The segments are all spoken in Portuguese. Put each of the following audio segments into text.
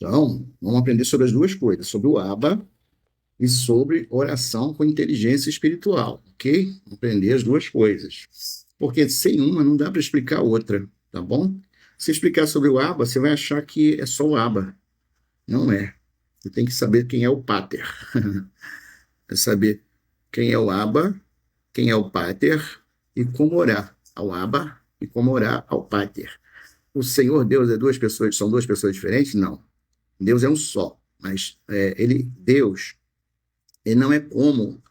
Então, vamos aprender sobre as duas coisas, sobre o Abba e sobre oração com inteligência espiritual, ok? Vamos aprender as duas coisas. Porque sem uma não dá para explicar a outra, tá bom? Se explicar sobre o Abba, você vai achar que é só o Abba. Não é. Você tem que saber quem é o Pater. É saber quem é o Abba, quem é o Pater e como orar ao Abba e como orar ao Pater. O Senhor Deus é duas pessoas, são duas pessoas diferentes? Não. Deus é um só, mas Deus, ele não é como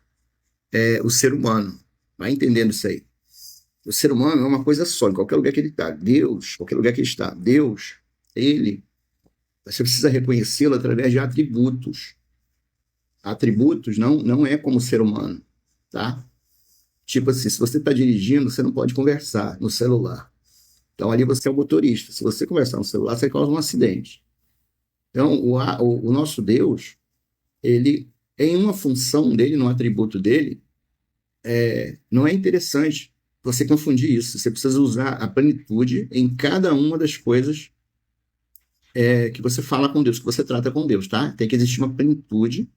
o ser humano. Vai entendendo isso aí. O ser humano é uma coisa só, em qualquer lugar que ele está. Deus, qualquer lugar que ele está. Deus, ele, você precisa reconhecê-lo através de atributos. Atributos não é como o ser humano, tá? Tipo assim, se você está dirigindo, você não pode conversar no celular. Então ali você é o motorista. Se você conversar no celular, você causa um acidente. Então o nosso Deus, ele, em uma função dele, num atributo dele, não é interessante você confundir isso. Você precisa usar a plenitude em cada uma das coisas que você fala com Deus, que você trata com Deus, tá? Tem que existir uma plenitude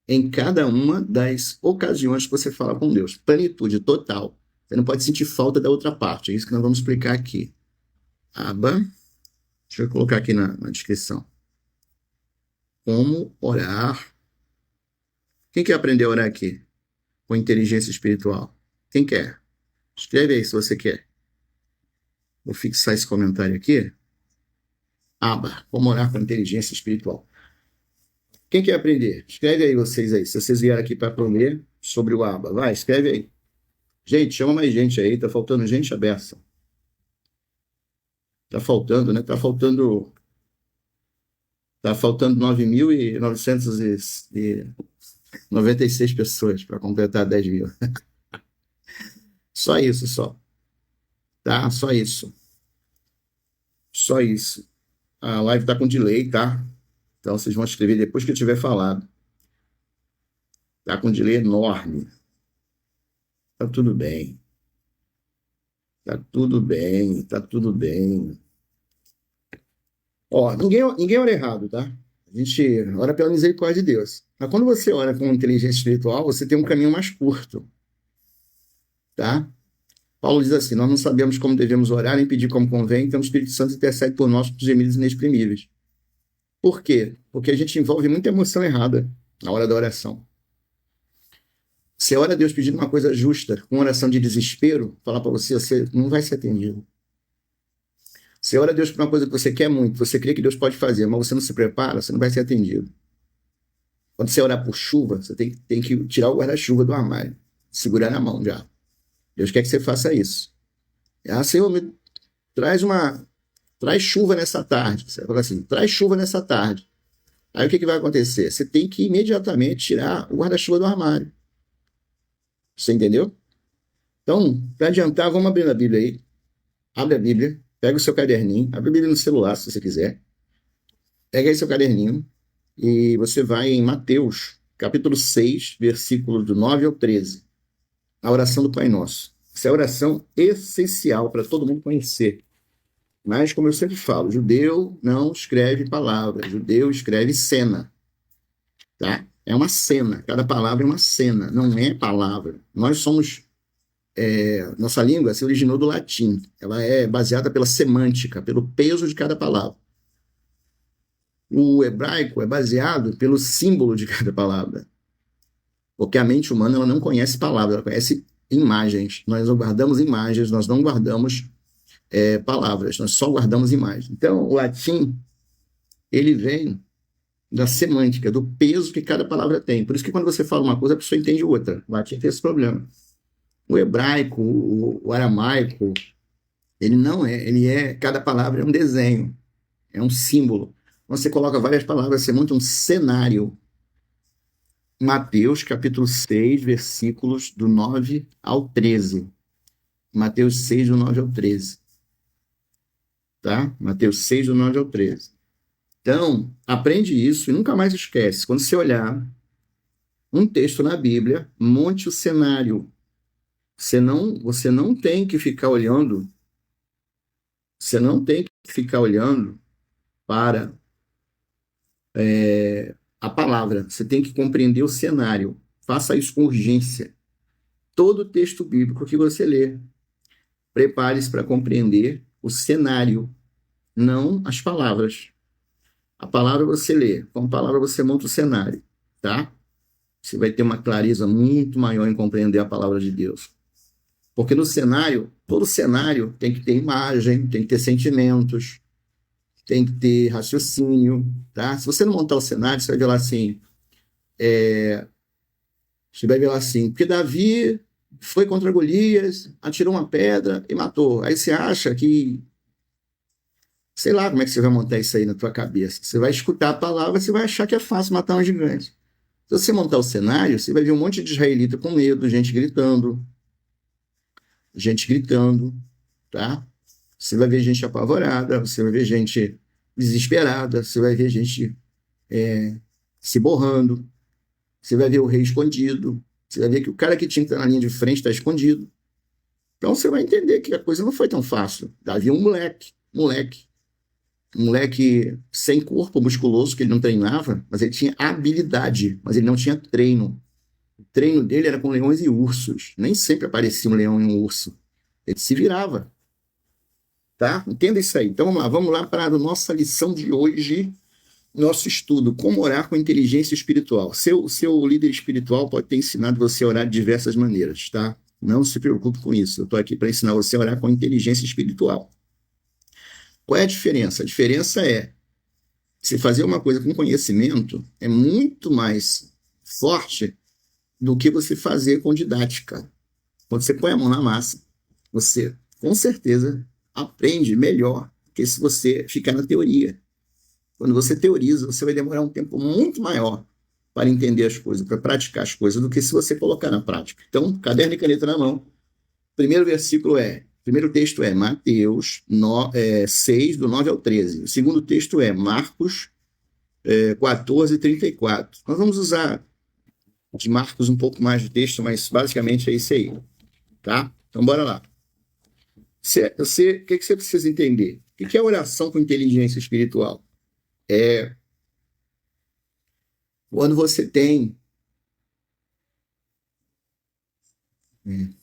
em cada uma das ocasiões que você fala com Deus. Plenitude total. Você não pode sentir falta da outra parte. É isso que nós vamos explicar aqui. Aba, deixa eu colocar aqui na descrição. Como orar. Quem quer aprender a orar aqui? Com inteligência espiritual? Quem quer? Escreve aí se você quer. Vou fixar esse comentário aqui. Aba, como orar com inteligência espiritual. Quem quer aprender? Escreve aí vocês aí. Se vocês vieram aqui para aprender sobre o Aba, vai, escreve aí. Gente, chama mais gente aí. Tá faltando gente aberta. Tá faltando, né? Tá faltando 9.996 pessoas para completar 10 mil. Só isso, só. Tá? Só isso. Só isso. A live tá com delay, tá? Então vocês vão escrever depois que eu tiver falado. Tá com delay enorme. Tá tudo bem. Tá tudo bem. Tá tudo bem. Ó, ninguém ora errado, tá? A gente ora pela misericórdia de Deus. Mas quando você ora com inteligência espiritual, você tem um caminho mais curto, tá? Paulo diz assim: nós não sabemos como devemos orar, nem pedir como convém, então o Espírito Santo intercede por nós com gemidos inexprimíveis. Por quê? Porque a gente envolve muita emoção errada na hora da oração. Você ora a Deus pedindo uma coisa justa, com oração de desespero, falar para você, você não vai ser atendido. Você ora a Deus por uma coisa que você quer muito, você crê que Deus pode fazer, mas você não se prepara, você não vai ser atendido. Quando você orar por chuva, você tem que tirar o guarda-chuva do armário, segurar na mão já. Deus quer que você faça isso. Ah, Senhor, traz chuva nessa tarde. Você vai falar assim, traz chuva nessa tarde. Aí o que vai acontecer? Você tem que imediatamente tirar o guarda-chuva do armário. Você entendeu? Então, para adiantar, vamos abrir a Bíblia aí. Abre a Bíblia, pega o seu caderninho, abre a Bíblia no celular, se você quiser. Pega aí seu caderninho e você vai em Mateus, capítulo 6, versículos do 9 ao 13. A oração do Pai Nosso. Essa é a oração essencial para todo mundo conhecer. Mas, como eu sempre falo, judeu não escreve palavra, judeu escreve cena, tá? É uma cena, cada palavra é uma cena, não é palavra. Nossa língua se originou do latim, ela é baseada pela semântica, pelo peso de cada palavra. O hebraico é baseado pelo símbolo de cada palavra, porque a mente humana ela não conhece palavras, ela conhece imagens. Nós não guardamos imagens, nós não guardamos palavras, nós só guardamos imagens. Então, o latim, ele vem da semântica, do peso que cada palavra tem. Por isso que quando você fala uma coisa, a pessoa entende outra. O latim tem esse problema. O hebraico, o aramaico, cada palavra é um desenho, é um símbolo. Você coloca várias palavras, você monta um cenário. Mateus, capítulo 6, versículos do 9 ao 13. Mateus 6, do 9 ao 13. Tá? Mateus 6, do 9 ao 13. Então, aprende isso e nunca mais esquece. Quando você olhar um texto na Bíblia, monte o cenário. Você não tem que ficar olhando, você não tem que ficar olhando para a palavra, você tem que compreender o cenário. Faça isso com urgência. Todo texto bíblico que você lê, prepare-se para compreender o cenário, não as palavras. A palavra você lê, com a palavra você monta o cenário, tá? Você vai ter uma clareza muito maior em compreender a palavra de Deus. Porque no cenário, todo cenário tem que ter imagem, tem que ter sentimentos, tem que ter raciocínio, tá? Se você não montar o cenário, você vai ver lá assim, porque Davi foi contra Golias, atirou uma pedra e matou. Aí você acha que, sei lá como é que você vai montar isso aí na tua cabeça. Você vai escutar a palavra, você vai achar que é fácil matar um gigante. Se você montar o cenário, você vai ver um monte de israelita com medo, gente gritando, tá? Você vai ver gente apavorada, você vai ver gente desesperada, você vai ver gente se borrando, você vai ver o rei escondido, você vai ver que o cara que tinha que estar na linha de frente está escondido. Então você vai entender que a coisa não foi tão fácil. Havia um moleque sem corpo musculoso, que ele não treinava, mas ele tinha habilidade, mas ele não tinha treino. O treino dele era com leões e ursos. Nem sempre aparecia um leão e um urso. Ele se virava. Tá? Entenda isso aí. Então vamos lá para a nossa lição de hoje, nosso estudo, como orar com inteligência espiritual. Seu líder espiritual pode ter ensinado você a orar de diversas maneiras, tá? Não se preocupe com isso. Eu estou aqui para ensinar você a orar com inteligência espiritual. Qual é a diferença? A diferença é se fazer uma coisa com conhecimento é muito mais forte do que você fazer com didática. Quando você põe a mão na massa, você, com certeza, aprende melhor que se você ficar na teoria. Quando você teoriza, você vai demorar um tempo muito maior para entender as coisas, para praticar as coisas, do que se você colocar na prática. Então, caderno e caneta na mão. Primeiro texto é Mateus 6, do 9 ao 13. O segundo texto é Marcos 14, 34. Nós vamos usar de Marcos um pouco mais de texto, mas basicamente é isso aí. Tá? Então, bora lá. O que você precisa entender? O que é oração com inteligência espiritual? É quando você tem...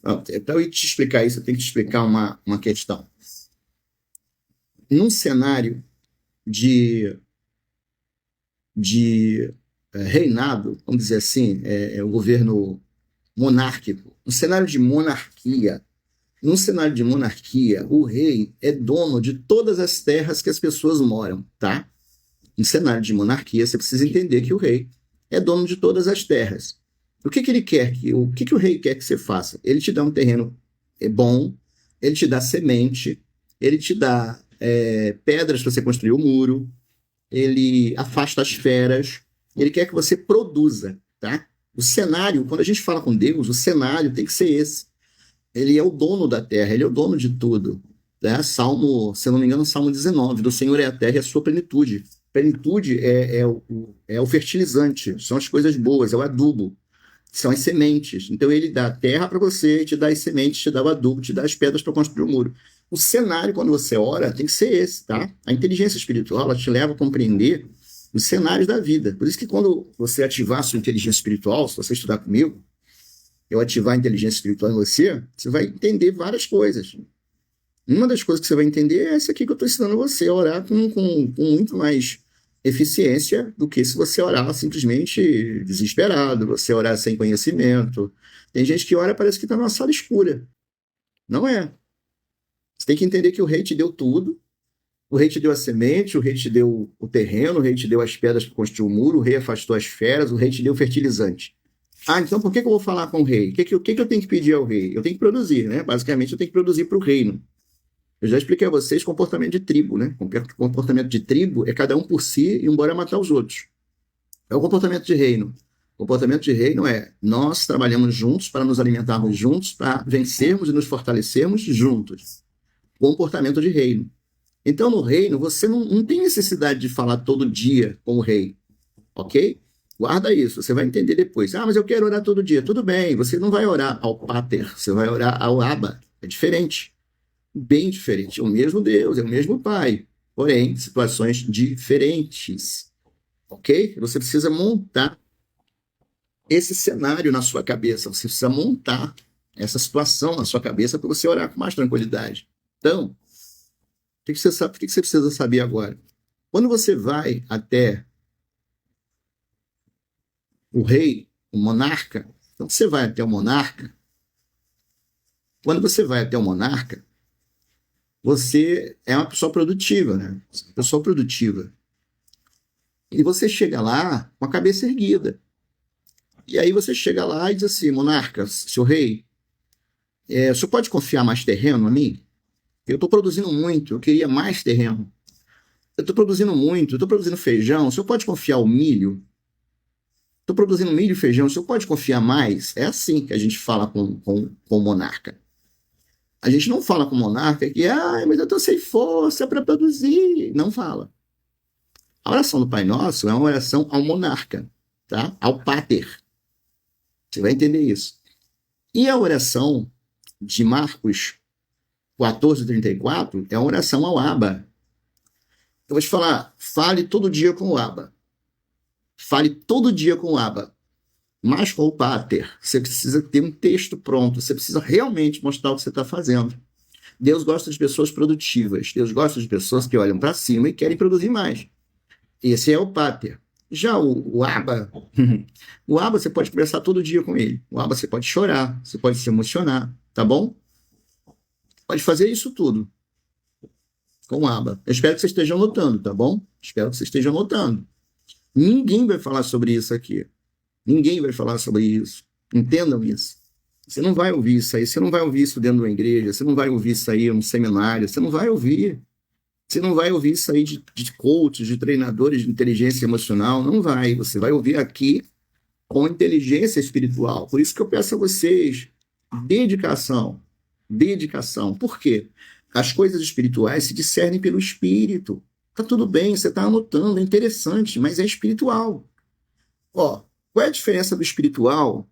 Para eu te explicar isso, eu tenho que te explicar uma questão. Num cenário de reinado, vamos dizer assim, o governo monárquico, um cenário de monarquia. Num cenário de monarquia, o rei é dono de todas as terras que as pessoas moram, tá? Em cenário de monarquia, você precisa entender que o rei é dono de todas as terras. O que ele quer? O que o rei quer que você faça? Ele te dá um terreno bom, ele te dá semente, ele te dá pedras para você construir o muro, ele afasta as feras, ele quer que você produza, tá? O cenário, quando a gente fala com Deus, o cenário tem que ser esse. Ele é o dono da terra, ele é o dono de tudo. Né? Salmo, se eu não me engano, Salmo 19, do Senhor é a terra e a sua plenitude. Plenitude é o fertilizante, são as coisas boas, é o adubo, são as sementes. Então ele dá a terra para você, te dá as sementes, te dá o adubo, te dá as pedras para construir o muro. O cenário, quando você ora, tem que ser esse, tá? A inteligência espiritual, ela te leva a compreender os cenários da vida. Por isso que quando você ativar a sua inteligência espiritual, se você estudar comigo, eu ativar a inteligência espiritual em você, você vai entender várias coisas. Uma das coisas que você vai entender é essa aqui que eu estou ensinando você, a orar com muito mais eficiência do que se você orar simplesmente desesperado, você orar sem conhecimento. Tem gente que ora parece que está numa sala escura. Não é. Você tem que entender que o rei te deu tudo, o rei te deu a semente, o rei te deu o terreno, o rei te deu as pedras para construir o muro, o rei afastou as feras, o rei te deu o fertilizante. Então por que eu vou falar com o rei? O que eu tenho que pedir ao rei? Eu tenho que produzir, né? Basicamente, eu tenho que produzir para o reino. Eu já expliquei a vocês comportamento de tribo, né? Comportamento de tribo é cada um por si e embora matar os outros. É o comportamento de reino. O comportamento de reino é nós trabalhamos juntos para nos alimentarmos juntos, para vencermos e nos fortalecermos juntos. Comportamento de reino. Então, no reino, você não tem necessidade de falar todo dia com o rei, ok? Guarda isso, você vai entender depois. Mas eu quero orar todo dia. Tudo bem, você não vai orar ao Pater, você vai orar ao Abba. É diferente. Bem diferente. É o mesmo Deus, é o mesmo Pai. Porém, situações diferentes. ok? Você precisa montar esse cenário na sua cabeça, você precisa montar essa situação na sua cabeça para você orar com mais tranquilidade. Então, o que você precisa saber agora? Quando você vai até o rei, o monarca, então você vai até o monarca, quando você vai até o monarca, você é uma pessoa produtiva, né? Você é uma pessoa produtiva. E você chega lá com a cabeça erguida. E aí você chega lá e diz assim, monarca, seu rei, o senhor pode confiar mais terreno a mim? Eu estou produzindo muito, eu queria mais terreno. Eu estou produzindo muito, eu estou produzindo feijão, o senhor pode confiar o milho? Estou produzindo milho e feijão, o senhor pode confiar mais? É assim que a gente fala com o monarca. A gente não fala com o monarca que, mas eu estou sem força para produzir. Não fala. A oração do Pai Nosso é uma oração ao monarca, tá? Ao pater. Você vai entender isso. E a oração de Marcos 14:34 é uma oração ao Abba. Eu vou te falar, fale todo dia com o Abba. Fale todo dia com o Abba. Mas com o pater, você precisa ter um texto pronto, você precisa realmente mostrar o que você está fazendo. Deus gosta de pessoas produtivas, Deus gosta de pessoas que olham para cima e querem produzir mais. Esse é o pater. Já o Abba, o Abba você pode conversar todo dia com ele. O Abba você pode chorar, você pode se emocionar, tá bom? Pode fazer isso tudo com o Abba. Eu espero que vocês estejam notando, tá bom? Espero que vocês estejam notando. Ninguém vai falar sobre isso aqui. Ninguém vai falar sobre isso. Entendam isso. Você não vai ouvir isso aí. Você não vai ouvir isso dentro de uma igreja. Você não vai ouvir isso aí num seminário. Você não vai ouvir. Você não vai ouvir isso aí de coaches, de treinadores de inteligência emocional. Não vai. Você vai ouvir aqui com inteligência espiritual. Por isso que eu peço a vocês dedicação. Dedicação. Por quê? As coisas espirituais se discernem pelo espírito. Tá tudo bem, você está anotando, é interessante, mas é espiritual. Ó, qual é a diferença do espiritual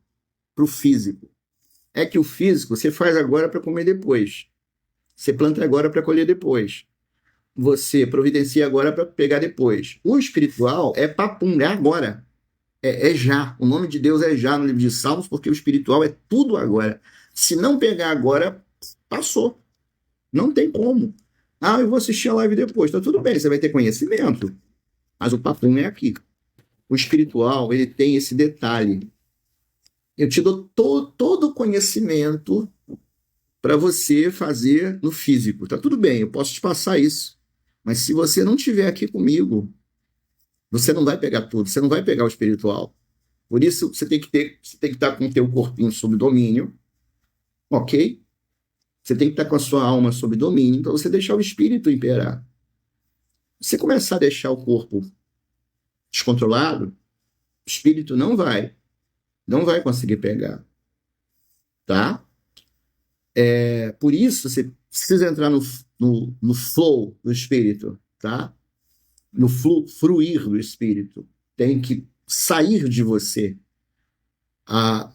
para o físico? É que o físico você faz agora para comer depois. Você planta agora para colher depois. Você providencia agora para pegar depois. O espiritual é papum, é agora. É já. O nome de Deus é já no livro de Salmos, porque o espiritual é tudo agora. Se não pegar agora, passou. Não tem como. Eu vou assistir a live depois. Tá tudo bem, você vai ter conhecimento. Mas o papum é aqui. O espiritual, ele tem esse detalhe. Eu te dou todo o conhecimento para você fazer no físico. Tá tudo bem, eu posso te passar isso. Mas se você não estiver aqui comigo, você não vai pegar tudo, você não vai pegar o espiritual. Por isso, você tem que estar com o teu corpinho sob domínio, ok? Você tem que estar com a sua alma sob domínio, para você deixar o espírito imperar. Se você começar a deixar o corpo descontrolado, o espírito não vai conseguir pegar, tá? Por isso, você precisa entrar no flow do espírito, tá? No fruir do espírito. Tem que sair de você a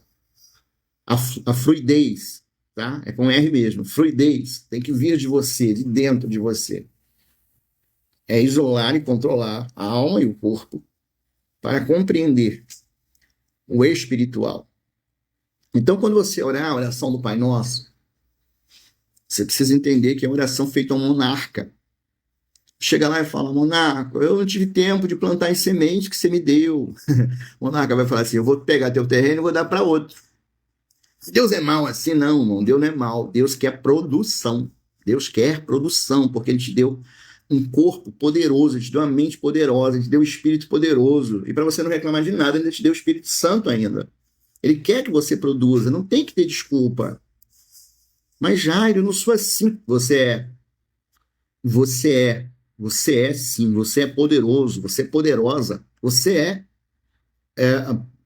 fluidez, tá? É com R mesmo, fluidez. Tem que vir de você, de dentro de você. É isolar e controlar a alma e o corpo para compreender o espiritual. Então, quando você orar a oração do Pai Nosso, você precisa entender que é a oração feita a um monarca. Chega lá e fala, monarca, eu não tive tempo de plantar em semente que você me deu. O monarca vai falar assim, eu vou pegar teu terreno e vou dar para outro. Deus é mau assim? Não, irmão, Deus não é mau. Deus quer produção. Deus quer produção, porque Ele te deu um corpo poderoso, Ele te deu uma mente poderosa, Ele te deu um espírito poderoso. E para você não reclamar de nada, Ele te deu o Espírito Santo ainda. Ele quer que você produza, não tem que ter desculpa. Mas, Jairo, eu não sou assim. Você é. Você é sim. Você é poderoso. Você é poderosa. Você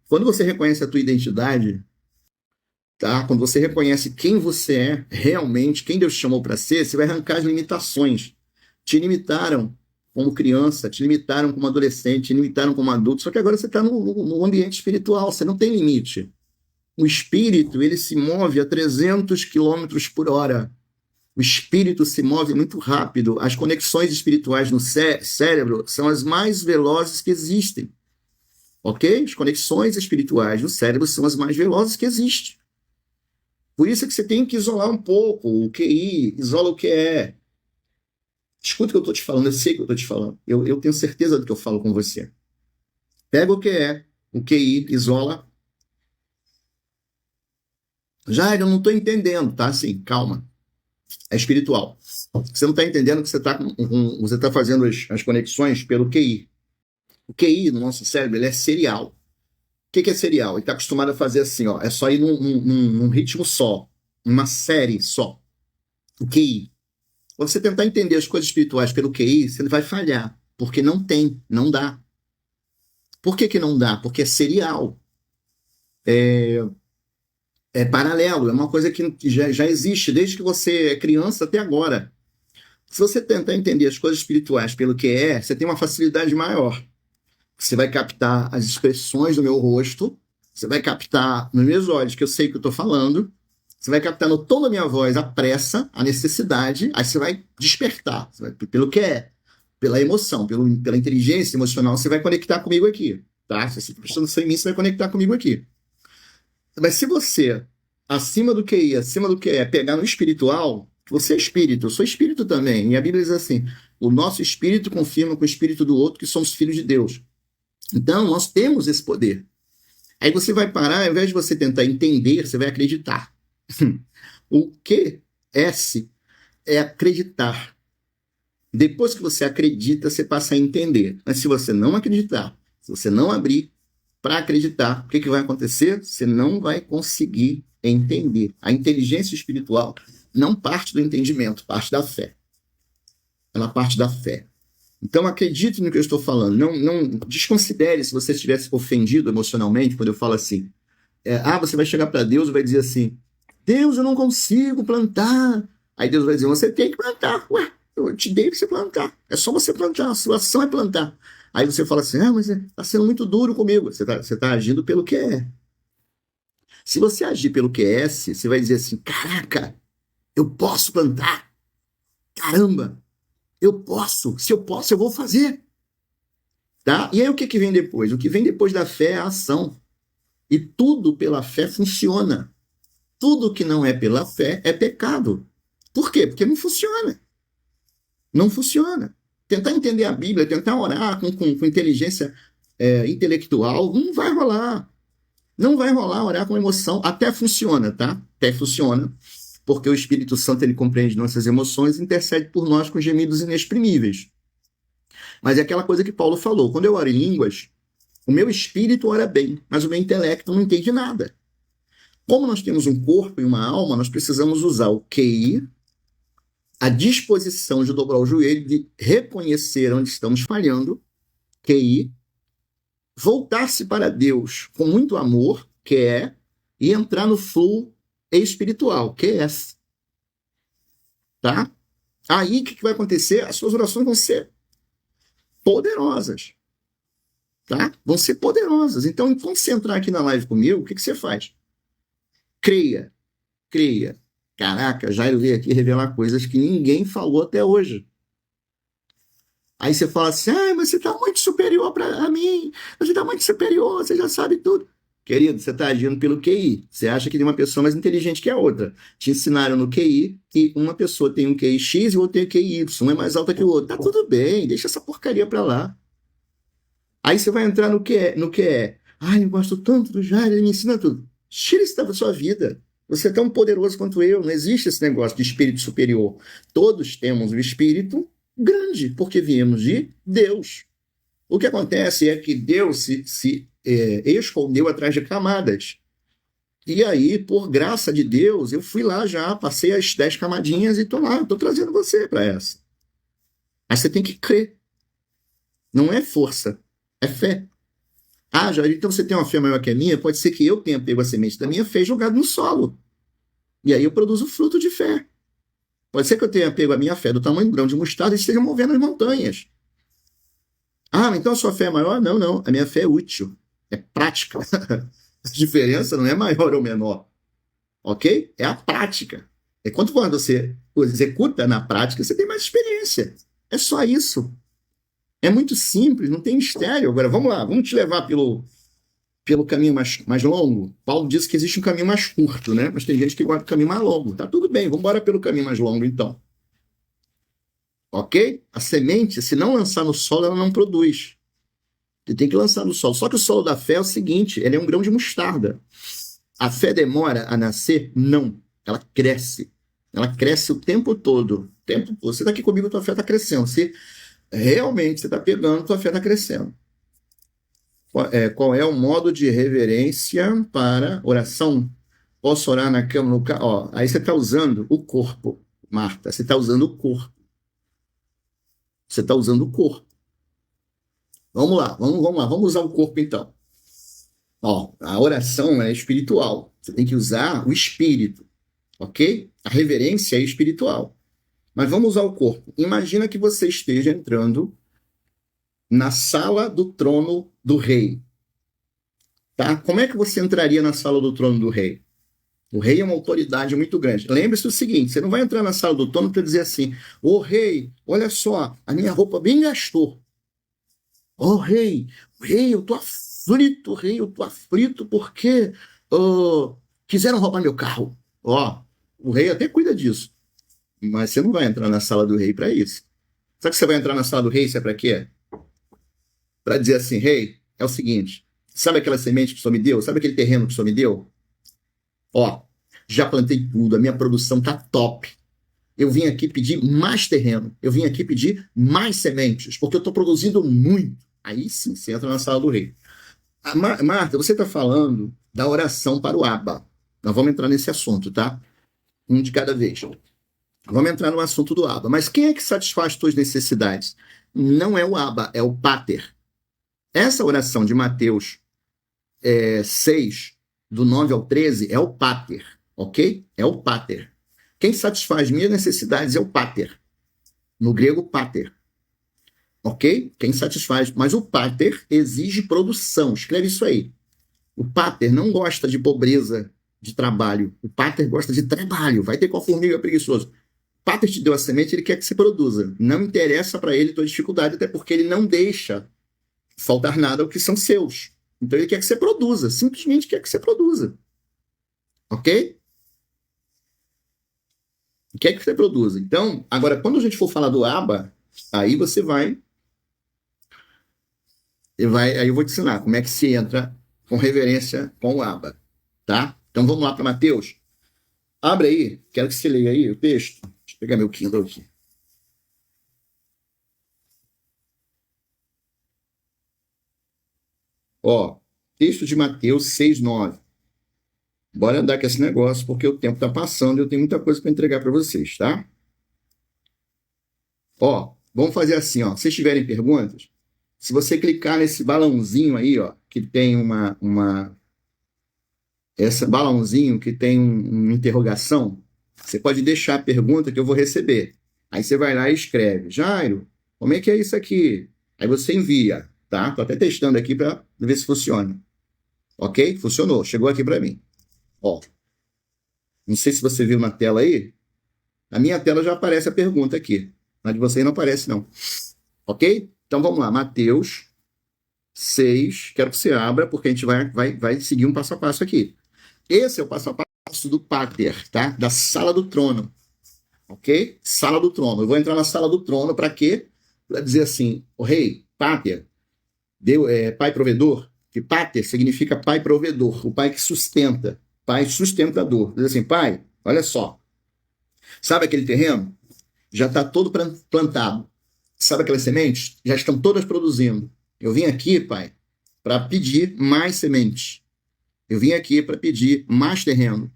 quando você reconhece a tua identidade, tá? Quando você reconhece quem você é realmente, quem Deus te chamou para ser, você vai arrancar as limitações. Te limitaram como criança, te limitaram como adolescente, te limitaram como adulto. Só que agora você está no ambiente espiritual. Você não tem limite. O espírito, ele se move a 300 km por hora. O espírito se move muito rápido. As conexões espirituais no cérebro são as mais velozes que existem. Ok? As conexões espirituais no cérebro são as mais velozes que existem. Por isso é que você tem que isolar um pouco o QI, isola o QE. Escuta o que eu estou te falando, eu sei o que eu estou te falando. Eu tenho certeza do que eu falo com você. Pega o QE, o QI, isola. Já eu não estou entendendo, tá? Assim, calma. É espiritual. Você não está entendendo que você está fazendo as conexões pelo QI. O QI no nosso cérebro ele é serial. O que é serial? Ele está acostumado a fazer assim, ó, é só ir num ritmo só, uma série só. O QI. Quando você tentar entender as coisas espirituais pelo QI, você vai falhar, porque não tem, não dá. Por que não dá? Porque é serial. É paralelo, é uma coisa que já existe desde que você é criança até agora. Se você tentar entender as coisas espirituais pelo que é, você tem uma facilidade maior. Você vai captar as expressões do meu rosto, você vai captar nos meus olhos, que eu sei o que eu estou falando, você vai captar no tom da minha voz a pressa, a necessidade, aí você vai despertar. Você vai, pelo que é, pela emoção, pela inteligência emocional, você vai conectar comigo aqui. Tá? Se você está prestando atenção em mim, você vai conectar comigo aqui. Mas se você, acima do QI, acima do que é, pegar no espiritual, você é espírito, eu sou espírito também. E a Bíblia diz assim: o nosso espírito confirma com o espírito do outro que somos filhos de Deus. Então, nós temos esse poder. Aí você vai parar, ao invés de você tentar entender, você vai acreditar. O QS é acreditar. Depois que você acredita, você passa a entender. Mas se você não acreditar, se você não abrir para acreditar, o que vai acontecer? Você não vai conseguir entender. A inteligência espiritual não parte do entendimento, parte da fé. Ela parte da fé. Então, acredite no que eu estou falando. Não desconsidere se você estivesse ofendido emocionalmente quando eu falo assim. Você vai chegar para Deus e vai dizer assim: Deus, eu não consigo plantar. Aí Deus vai dizer: você tem que plantar. Ué, eu te dei para você plantar. É só você plantar. A sua ação é plantar. Aí você fala assim: mas está sendo muito duro comigo. Você tá agindo pelo que é. Se você agir pelo que é, você vai dizer assim: caraca, eu posso plantar. Caramba, eu posso. Se eu posso, eu vou fazer. Tá? E aí o que vem depois? O que vem depois da fé é a ação. E tudo pela fé funciona. Tudo que não é pela fé é pecado. Por quê? Porque não funciona. Não funciona. Tentar entender a Bíblia, tentar orar com inteligência intelectual, não vai rolar. Não vai rolar orar com emoção. Até funciona, tá? Até funciona. Porque o Espírito Santo ele compreende nossas emoções e intercede por nós com gemidos inexprimíveis. Mas é aquela coisa que Paulo falou. Quando eu oro em línguas, o meu espírito ora bem, mas o meu intelecto não entende nada. Como nós temos um corpo e uma alma, nós precisamos usar o QI, a disposição de dobrar o joelho, de reconhecer onde estamos falhando, QI, voltar-se para Deus com muito amor, QE, e entrar no flow espiritual, QS. Tá? Aí o que vai acontecer? As suas orações vão ser poderosas. Tá? Vão ser poderosas. Então, enquanto você entrar aqui na live comigo, o que você faz? Creia. Caraca, Jairo veio aqui revelar coisas que ninguém falou até hoje. Aí você fala assim: mas você está muito superior a mim, você está muito superior, você já sabe tudo. Querido, você está agindo pelo QI. Você acha que tem uma pessoa mais inteligente que a outra. Te ensinaram no QI que uma pessoa tem um QI X e o outro tem um QI Y. Um é mais alta que o outro. Tá tudo bem, deixa essa porcaria pra lá. Aí você vai entrar no que é. Eu gosto tanto do Jair, ele me ensina tudo. Tira isso da sua vida. Você é tão poderoso quanto eu. Não existe esse negócio de espírito superior. Todos temos um espírito grande, porque viemos de Deus. O que acontece é que Deus se escondeu atrás de camadas. E aí, por graça de Deus, eu fui lá já, passei as 10 camadinhas e estou lá, estou trazendo você para essa. Mas você tem que crer. Não é força, é fé. Jair, então você tem uma fé maior que a minha? Pode ser que eu tenha pego a semente da minha fé e jogado no solo. E aí eu produzo fruto de fé. Pode ser que eu tenha pego a minha fé do tamanho do grão de mostarda e esteja movendo as montanhas. Então a sua fé é maior? Não. A minha fé é útil. É prática. A diferença não é maior ou menor. Ok? É a prática. É quanto mais você executa na prática, você tem mais experiência. É só isso. É muito simples, não tem mistério. Agora, vamos lá, vamos te levar pelo caminho mais longo. Paulo disse que existe um caminho mais curto, né? Mas tem gente que gosta do caminho mais longo. Tá tudo bem, vamos embora pelo caminho mais longo, então. Ok? A semente, se não lançar no solo, ela não produz. Você tem que lançar no solo. Só que o solo da fé é o seguinte: ele é um grão de mostarda. A fé demora a nascer? Não. Ela cresce. Ela cresce o tempo todo. Você está aqui comigo, tua fé está crescendo. Se realmente você está pegando, tua fé está crescendo. Qual é o modo de reverência para oração? Posso orar na cama, no carro? Ó, aí você está usando o corpo, Marta. Você está usando o corpo. Você está usando o corpo. Vamos lá, vamos lá, vamos usar o corpo então. Ó, a oração é espiritual. Você tem que usar o espírito, ok? A reverência é espiritual. Mas vamos usar o corpo. Imagina que você esteja entrando na sala do trono do rei. Tá? Como é que você entraria na sala do trono do rei? O rei é uma autoridade muito grande. Lembre-se do seguinte: você não vai entrar na sala do trono para dizer assim: ô rei, olha só, a minha roupa bem gastou. Ô rei, eu tô aflito, rei, eu tô aflito porque quiseram roubar meu carro. Ó, o rei até cuida disso. Mas você não vai entrar na sala do rei para isso. Sabe que você vai entrar na sala do rei, isso é para quê? Para dizer assim: rei, é o seguinte, sabe aquela semente que o senhor me deu? Sabe aquele terreno que o senhor me deu? Ó, já plantei tudo, a minha produção tá top. Eu vim aqui pedir mais terreno, eu vim aqui pedir mais sementes, porque eu estou produzindo muito. Aí sim, você entra na sala do rei. Marta, você está falando da oração para o Abba. Nós vamos entrar nesse assunto, tá? Um de cada vez. Vamos entrar no assunto do Abba. Mas quem é que satisfaz suas necessidades? Não é o Abba, é o Pater. Essa oração de Mateus 6, do 9 ao 13, é o Pater, ok? É o Pater. Quem satisfaz minhas necessidades é o Pater. No grego, Pater. Ok? Quem satisfaz. Mas o Pater exige produção. Escreve isso aí. O Pater não gosta de pobreza de trabalho. O Pater gosta de trabalho. Vai ter com a formiga preguiçoso. O Pater te deu a semente, ele quer que você produza. Não interessa para ele tua dificuldade, até porque ele não deixa faltar nada ao que são seus. Então ele quer que você produza. Simplesmente quer que você produza. Ok? Quer que você produza. Então, agora, quando a gente for falar do Abba, aí você vai. Aí eu vou te ensinar como é que se entra com reverência com o Abba. Tá? Então vamos lá para Mateus. Abre aí, quero que você leia aí o texto. Deixa eu pegar meu Kindle aqui. Ó, texto de Mateus 6:9. Bora andar com esse negócio, porque o tempo está passando e eu tenho muita coisa para entregar para vocês, tá? Ó, vamos fazer assim, ó. Se vocês tiverem perguntas, se você clicar nesse balãozinho aí, ó, que tem esse balãozinho que tem uma interrogação, você pode deixar a pergunta que eu vou receber. Aí você vai lá e escreve: Jairo, como é que é isso aqui? Aí você envia, tá? Tô até testando aqui para ver se funciona. Ok? Funcionou, chegou aqui para mim. Ó, não sei se você viu na tela aí. Na minha tela já aparece a pergunta aqui. Na de vocês não aparece, não. Ok? Então vamos lá, Mateus 6. Quero que você abra, porque a gente vai seguir um passo a passo aqui. Esse é o passo a passo do Pater, tá? Da sala do trono. Ok? Sala do trono. Eu vou entrar na sala do trono para quê? Para dizer assim: o rei, Pater, pai provedor, que Pater significa pai provedor, o pai que sustenta, pai sustentador. Diz assim: pai, olha só, sabe aquele terreno? Já está todo plantado. Sabe aquelas sementes? Já estão todas produzindo. Eu vim aqui, pai, para pedir mais sementes. Eu vim aqui para pedir mais terreno.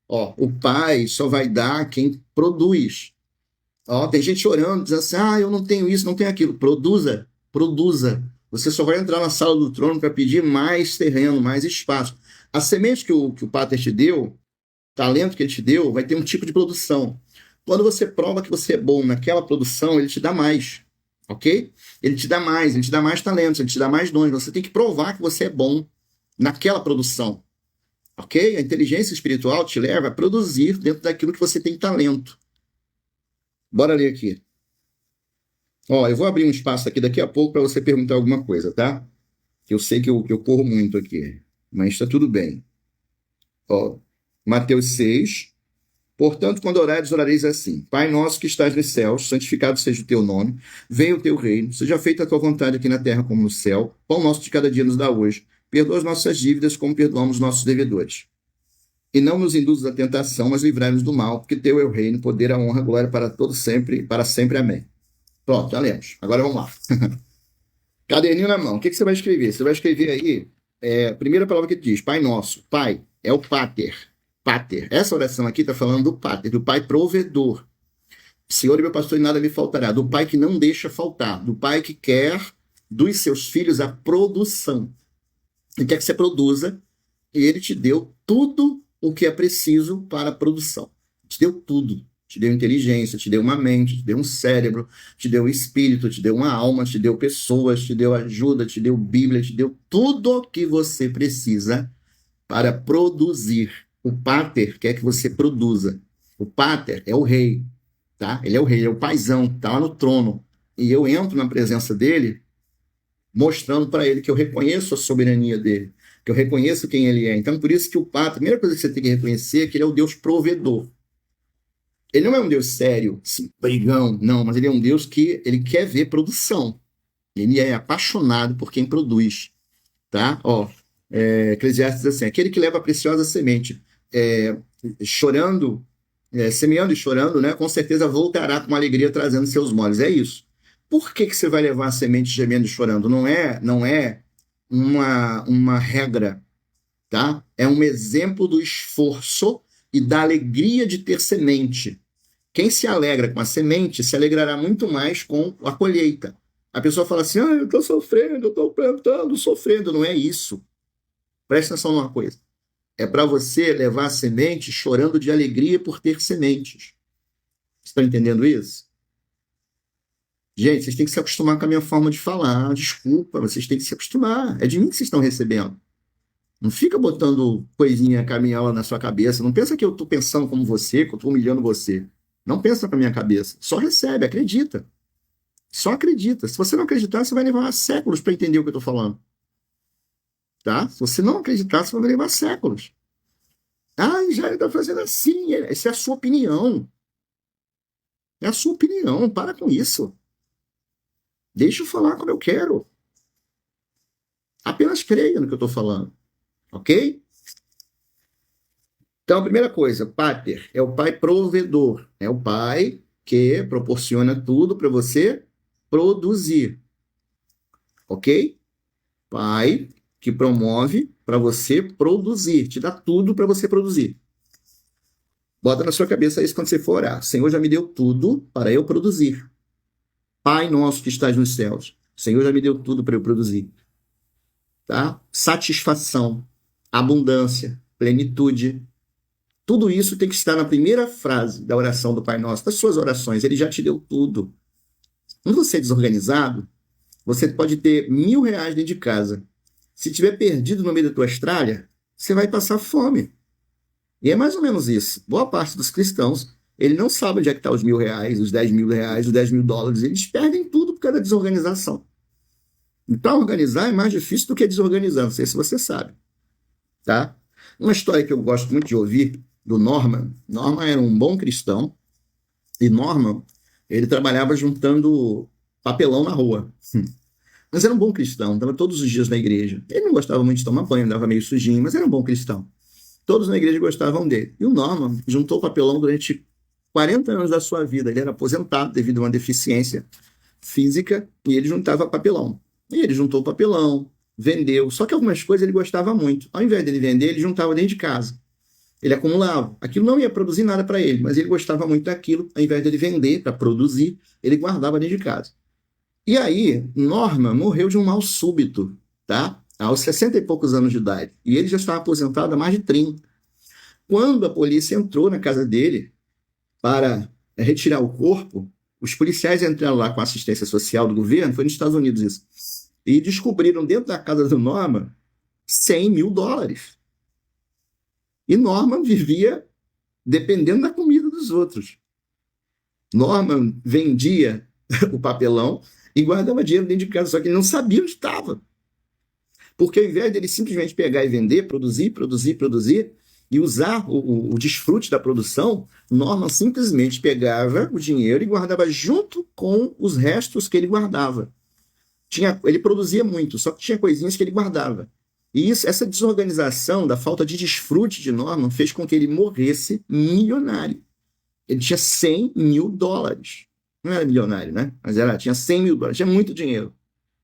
Ó, o pai só vai dar quem produz. Ó, tem gente orando, dizendo assim: eu não tenho isso, não tenho aquilo. Produza, produza. Você só vai entrar na sala do trono para pedir mais terreno, mais espaço. A semente que o Pater te deu, talento que ele te deu, vai ter um tipo de produção. Quando você prova que você é bom naquela produção, ele te dá mais, ok? Ele te dá mais talentos, ele te dá mais dons. Você tem que provar que você é bom naquela produção. ok? A inteligência espiritual te leva a produzir dentro daquilo que você tem talento. Bora ler aqui. Ó, eu vou abrir um espaço aqui daqui a pouco para você perguntar alguma coisa, tá? Eu sei que eu corro muito aqui, mas está tudo bem. Ó, Mateus 6. Portanto, quando orares, orareis assim: Pai nosso que estás nos céus, santificado seja o teu nome, venha o teu reino, seja feita a tua vontade aqui na terra como no céu. Pão nosso de cada dia nos dá hoje. Perdoa as nossas dívidas como perdoamos nossos devedores. E não nos induzas à tentação, mas livrai-nos do mal, porque teu é o reino, poder, a honra, a glória para todos sempre, para sempre. Amém. Pronto, já lemos. Agora vamos lá. Caderninho na mão. O que você vai escrever? Você vai escrever aí, a primeira palavra que diz, Pai Nosso. Pai é o Pater. Pater. Essa oração aqui está falando do Pater, do Pai provedor. Senhor e meu pastor, e nada me faltará. Do Pai que não deixa faltar. Do Pai que quer dos seus filhos a produção. Ele quer que você produza e ele te deu tudo o que é preciso para a produção. Te deu tudo. Te deu inteligência, te deu uma mente, te deu um cérebro, te deu um espírito, te deu uma alma, te deu pessoas, te deu ajuda, te deu Bíblia, te deu tudo o que você precisa para produzir. O Pater quer que você produza. O Pater é o rei, tá? Ele é o rei, ele é o paizão, está lá no trono. E eu entro na presença dele, mostrando para ele que eu reconheço a soberania dele, que eu reconheço quem ele é. Então, por isso que o Pater, a primeira coisa que você tem que reconhecer é que ele é o Deus provedor. Ele não é um Deus sério, assim, brigão, não, mas ele é um Deus que ele quer ver produção. Ele é apaixonado por quem produz, tá? Ó, Eclesiastes diz assim, aquele que leva a preciosa semente, chorando, semeando e chorando, né, com certeza voltará com alegria trazendo seus molhos. É isso. Por que você vai levar a semente gemendo e chorando? Não é uma regra, tá? É um exemplo do esforço e da alegria de ter semente. Quem se alegra com a semente se alegrará muito mais com a colheita. A pessoa fala assim, eu estou sofrendo, eu estou plantando, sofrendo. Não é isso. Presta atenção numa coisa. É para você levar a semente chorando de alegria por ter sementes. Vocês estão entendendo isso? Gente, vocês têm que se acostumar com a minha forma de falar. Desculpa, vocês têm que se acostumar. É de mim que vocês estão recebendo. Não fica botando coisinha caminhola na sua cabeça. Não pensa que eu estou pensando como você, que eu estou humilhando você. Não pensa com a minha cabeça. Só recebe, acredita. Só acredita. Se você não acreditar, você vai levar séculos para entender o que eu estou falando. Tá? Se você não acreditar, você vai levar séculos. Ah, já está fazendo assim. Essa é a sua opinião. É a sua opinião. Para com isso. Deixa eu falar como eu quero. Apenas creia no que eu estou falando. Ok? Então, a primeira coisa, Pater é o pai provedor. É o pai que proporciona tudo para você produzir. Ok? Pai que promove para você produzir. Te dá tudo para você produzir. Bota na sua cabeça isso quando você for orar. O Senhor já me deu tudo para eu produzir. Pai nosso que estás nos céus. O Senhor já me deu tudo para eu produzir. Tá? Satisfação, abundância, plenitude. Tudo isso tem que estar na primeira frase da oração do Pai Nosso, das suas orações. Ele já te deu tudo. Quando você é desorganizado, você pode ter R$ 1.000 dentro de casa. Se tiver perdido no meio da tua Austrália, você vai passar fome. E é mais ou menos isso. Boa parte dos cristãos, ele não sabe onde é que estão os R$ 1.000, os R$ 10.000, os US$10.000. Eles perdem tudo por causa da desorganização. Então, organizar é mais difícil do que desorganizar. Não sei se você sabe. Tá? Uma história que eu gosto muito de ouvir, do Norman. Norman era um bom cristão. E Norman, ele trabalhava juntando papelão na rua. Mas era um bom cristão, estava todos os dias na igreja. Ele não gostava muito de tomar banho, andava meio sujinho, mas era um bom cristão. Todos na igreja gostavam dele. E o Norman juntou papelão durante 40 anos da sua vida. Ele era aposentado devido a uma deficiência física e ele juntava papelão. E ele juntou papelão, vendeu. Só que algumas coisas ele gostava muito. Ao invés dele vender, ele juntava dentro de casa. Ele acumulava. Aquilo não ia produzir nada para ele, mas ele gostava muito daquilo. Ao invés dele vender para produzir, ele guardava dentro de casa. E aí, Norman morreu de um mal súbito, tá? Aos 60 e poucos anos de idade. E ele já estava aposentado há mais de 30. Quando a polícia entrou na casa dele para retirar o corpo, os policiais entraram lá com a assistência social do governo, foi nos Estados Unidos isso, e descobriram dentro da casa do Norman $100.000. E Norman vivia dependendo da comida dos outros. Norman vendia o papelão e guardava dinheiro dentro de casa, só que ele não sabia onde estava. Porque ao invés dele simplesmente pegar e vender, produzir, e usar o desfrute da produção, Norman simplesmente pegava o dinheiro e guardava junto com os restos que ele guardava. Ele produzia muito, só que tinha coisinhas que ele guardava. E essa desorganização da falta de desfrute de Norman fez com que ele morresse milionário. Ele tinha $100.000. Não era milionário, né? Mas tinha $100.000, tinha muito dinheiro.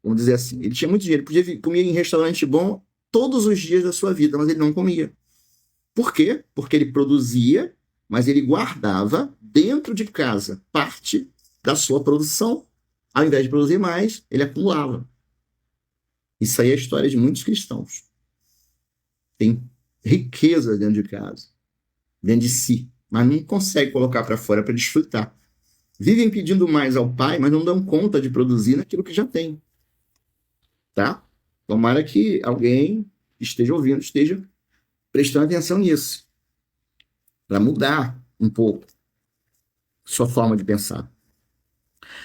Vamos dizer assim. Ele tinha muito dinheiro, podia comer em restaurante bom todos os dias da sua vida, mas ele não comia. Por quê? Porque ele produzia, mas ele guardava dentro de casa parte da sua produção. Ao invés de produzir mais, ele acumulava. Isso aí é a história de muitos cristãos. Tem riqueza dentro de casa, dentro de si, mas não consegue colocar para fora para desfrutar. Vivem pedindo mais ao Pai, mas não dão conta de produzir naquilo que já tem. Tá? Tomara que alguém esteja ouvindo, esteja prestando atenção nisso, para mudar um pouco sua forma de pensar.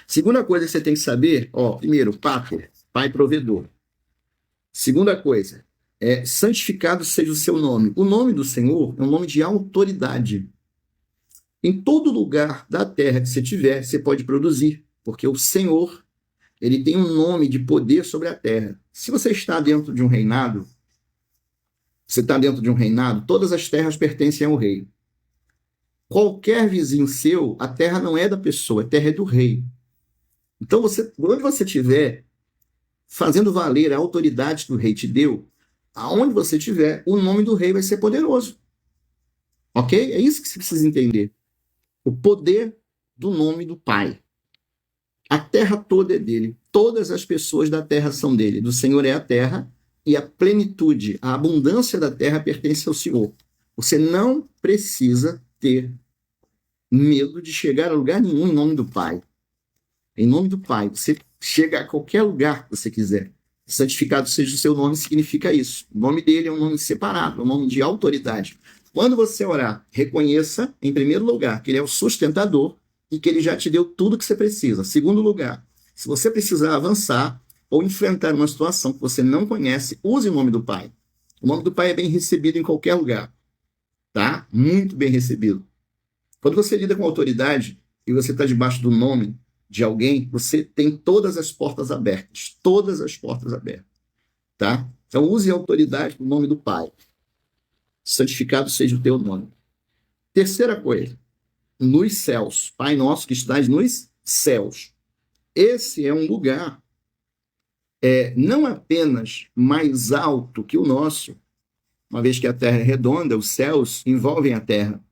Segunda coisa que você tem que saber, primeiro, Pater, Pai provedor. Segunda coisa, santificado seja o seu nome. O nome do Senhor é um nome de autoridade. Em todo lugar da terra que você tiver, você pode produzir, porque o Senhor, ele tem um nome de poder sobre a terra. Se você está dentro de um reinado, todas as terras pertencem ao rei. Qualquer vizinho seu, a terra não é da pessoa, a terra é do rei. Então, onde você estiver fazendo valer a autoridade que o rei te deu, aonde você estiver, o nome do rei vai ser poderoso. Ok? É isso que você precisa entender. O poder do nome do Pai. A terra toda é dele. Todas as pessoas da terra são dele. Do Senhor é a terra e a plenitude, a abundância da terra pertence ao Senhor. Você não precisa ter medo de chegar a lugar nenhum em nome do Pai. Em nome do Pai, você chega a qualquer lugar que você quiser. Santificado seja o seu nome significa isso. O nome dele é um nome separado, um nome de autoridade. Quando você orar, reconheça, em primeiro lugar, que ele é o sustentador e que ele já te deu tudo que você precisa. Segundo lugar, se você precisar avançar ou enfrentar uma situação que você não conhece, use o nome do Pai. O nome do Pai é bem recebido em qualquer lugar. Tá? Muito bem recebido. Quando você lida com autoridade e você está debaixo do nome de alguém, você tem todas as portas abertas. Todas as portas abertas. Tá? Então, use a autoridade no nome do Pai. Santificado seja o teu nome. Terceira coisa, nos céus. Pai nosso que estás nos céus. Esse é um lugar não apenas mais alto que o nosso, uma vez que a Terra é redonda, os céus envolvem a Terra.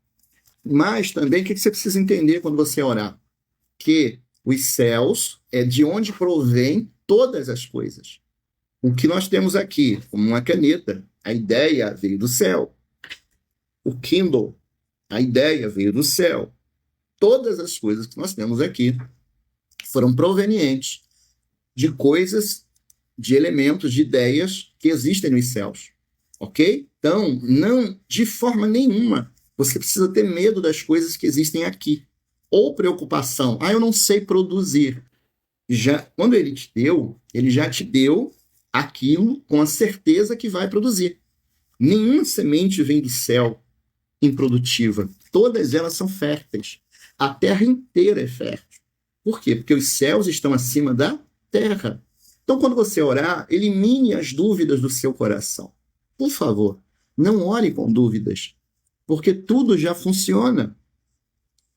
Mas também, o que você precisa entender quando você orar? Que os céus é de onde provém todas as coisas. O que nós temos aqui, como uma caneta, a ideia veio do céu. O Kindle, a ideia veio do céu. Todas as coisas que nós temos aqui foram provenientes de coisas, de elementos, de ideias que existem nos céus. Ok? Então, não, de forma nenhuma, você precisa ter medo das coisas que existem aqui. Ou preocupação. Eu não sei produzir. Quando ele te deu, ele já te deu aquilo com a certeza que vai produzir. Nenhuma semente vem do céu improdutiva. Todas elas são férteis. A terra inteira é fértil. Por quê? Porque os céus estão acima da terra. Então, quando você orar, elimine as dúvidas do seu coração. Por favor, não ore com dúvidas, porque tudo já funciona.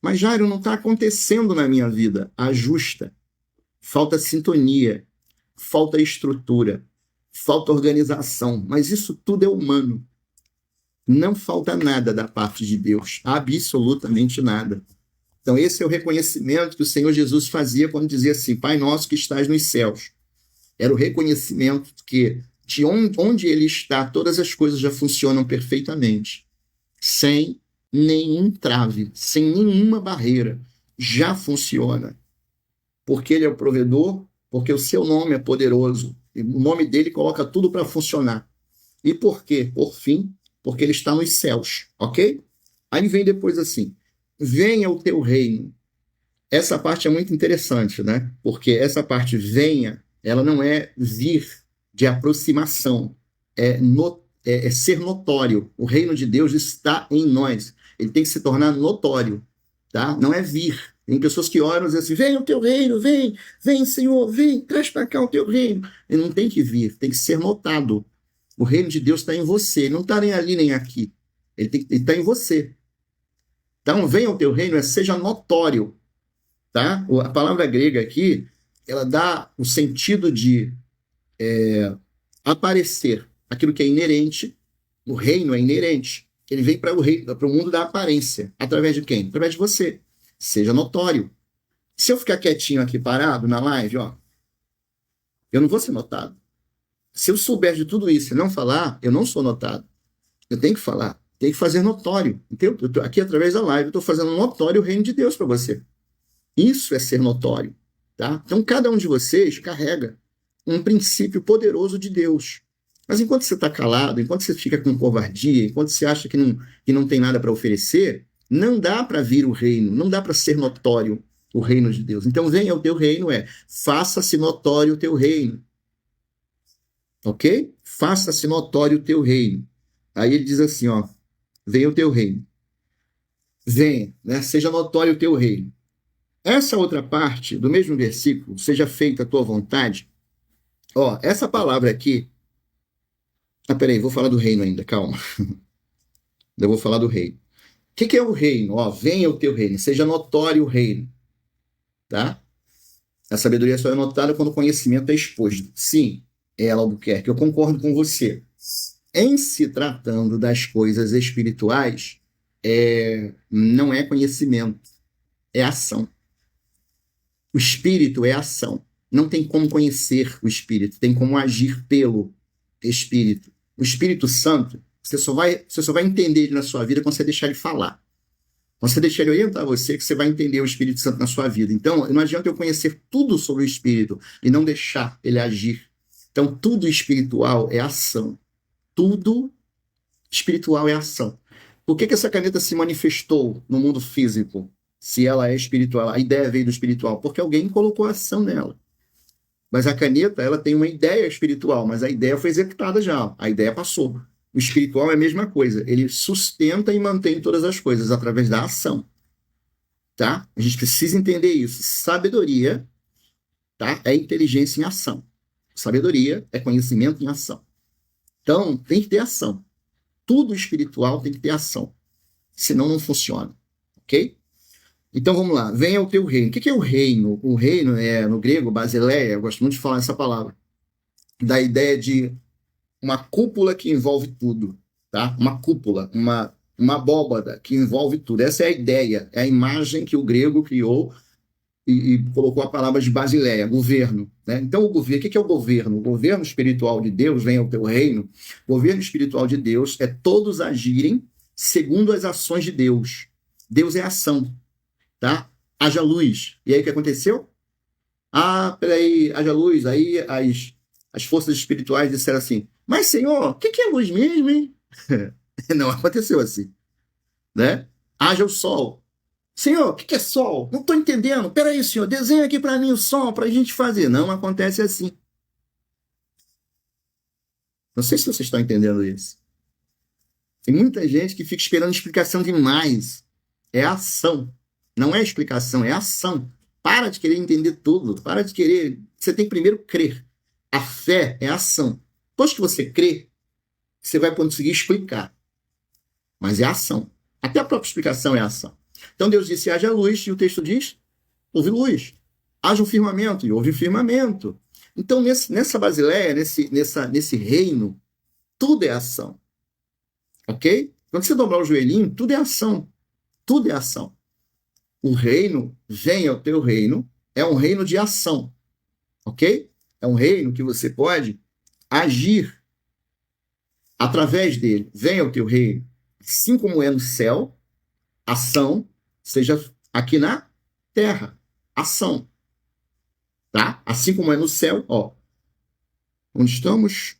Mas, Jairo, não está acontecendo na minha vida. Ajusta. Falta sintonia, falta estrutura, falta organização. Mas isso tudo é humano. Não falta nada da parte de Deus. Absolutamente nada. Então, esse é o reconhecimento que o Senhor Jesus fazia quando dizia assim, Pai nosso que estás nos céus. Era o reconhecimento que de onde ele está, todas as coisas já funcionam perfeitamente. Sem nenhum trave, sem nenhuma barreira. Já funciona. Porque ele é o provedor, porque o seu nome é poderoso. E o nome dele coloca tudo para funcionar. E por quê? Por fim, porque ele está nos céus, ok? Aí vem depois assim, venha o teu reino. Essa parte é muito interessante, né? Porque essa parte venha, ela não é vir de aproximação, é ser notório. O reino de Deus está em nós. Ele tem que se tornar notório, tá? Não é vir. Tem pessoas que oram e dizem assim, vem o teu reino, vem Senhor, vem, traz para cá o teu reino. Ele não tem que vir, tem que ser notado. O reino de Deus está em você, não está nem ali nem aqui. Ele está em você. Então, venha o teu reino, seja notório, tá? A palavra grega aqui, ela dá o sentido de aparecer, aquilo que é inerente. O reino é inerente. Ele vem para o mundo da aparência. Através de quem? Através de você. Seja notório. Se eu ficar quietinho aqui parado na live, ó, eu não vou ser notado. Se eu souber de tudo isso e não falar, eu não sou notado. Eu tenho que falar, tenho que fazer notório. Entendeu? Eu tô aqui através da live, eu estou fazendo notório o reino de Deus para você. Isso é ser notório. Tá? Então, cada um de vocês carrega um princípio poderoso de Deus. Mas enquanto você está calado, enquanto você fica com covardia, enquanto você acha que não tem nada para oferecer, não dá para vir o reino, não dá para ser notório o reino de Deus. Então, venha o teu reino, faça-se notório o teu reino. Ok? Faça-se notório o teu reino. Aí ele diz assim, ó, venha o teu reino. Venha, né? Seja notório o teu reino. Essa outra parte do mesmo versículo, seja feita a tua vontade, ó, essa palavra aqui, peraí, vou falar do reino ainda, calma. Eu vou falar do reino. O que é o reino? Ó, venha o teu reino, seja notório o reino, tá? A sabedoria só é notada quando o conhecimento é exposto. Sim, ela, Albuquerque, eu concordo com você. Em se tratando das coisas espirituais, não é conhecimento, é ação. O espírito é ação. Não tem como conhecer o espírito, tem como agir pelo espírito. O Espírito Santo, você só vai entender ele na sua vida quando você deixar ele falar. Quando você deixar ele orientar você, que você vai entender o Espírito Santo na sua vida. Então, não adianta eu conhecer tudo sobre o Espírito e não deixar ele agir. Então, tudo espiritual é ação. Tudo espiritual é ação. Por que essa caneta se manifestou no mundo físico? Se ela é espiritual, a ideia veio do espiritual, porque alguém colocou ação nela. Mas a caneta, ela tem uma ideia espiritual, mas a ideia foi executada já, a ideia passou. O espiritual é a mesma coisa, ele sustenta e mantém todas as coisas através da ação. Tá? A gente precisa entender isso. Sabedoria, tá? É inteligência em ação. Sabedoria é conhecimento em ação. Então, tem que ter ação. Tudo espiritual tem que ter ação. Senão não funciona. Ok? Então vamos lá, venha o teu reino. O que é o reino? O reino é, no grego, basileia, eu gosto muito de falar essa palavra, da ideia de uma cúpula que envolve tudo, tá? Uma cúpula, uma abóbada que envolve tudo. Essa é a ideia, é a imagem que o grego criou e colocou a palavra de basileia, governo. Né? Então, o governo, o que é o governo? O governo espiritual de Deus, venha o teu reino. O governo espiritual de Deus é todos agirem segundo as ações de Deus. Deus é ação. Tá? Haja luz. E aí o que aconteceu? Peraí, haja luz. Aí as forças espirituais disseram assim, mas Senhor, o que é luz mesmo, hein? Não aconteceu assim. Né? Haja o sol. Senhor, o que é sol? Não estou entendendo. Peraí, Senhor, desenha aqui para mim o sol para a gente fazer. Não acontece assim. Não sei se vocês estão entendendo isso. Tem muita gente que fica esperando explicação demais. É ação. Não é explicação, é ação. Para de querer entender tudo. Para de querer. Você tem que primeiro crer. A fé é ação. Depois que você crê, você vai conseguir explicar. Mas é ação. Até a própria explicação é ação. Então Deus disse, haja luz, e o texto diz, houve luz. Haja um firmamento, e houve um firmamento. Então, nessa basileia, nesse reino, tudo é ação. Ok? Quando você dobrar o joelhinho, tudo é ação. Tudo é ação. O reino, venha o teu reino, é um reino de ação. Ok? É um reino que você pode agir através dele. Venha o teu reino. Assim como é no céu, ação, seja aqui na terra. Ação. Tá? Assim como é no céu, ó. Onde estamos?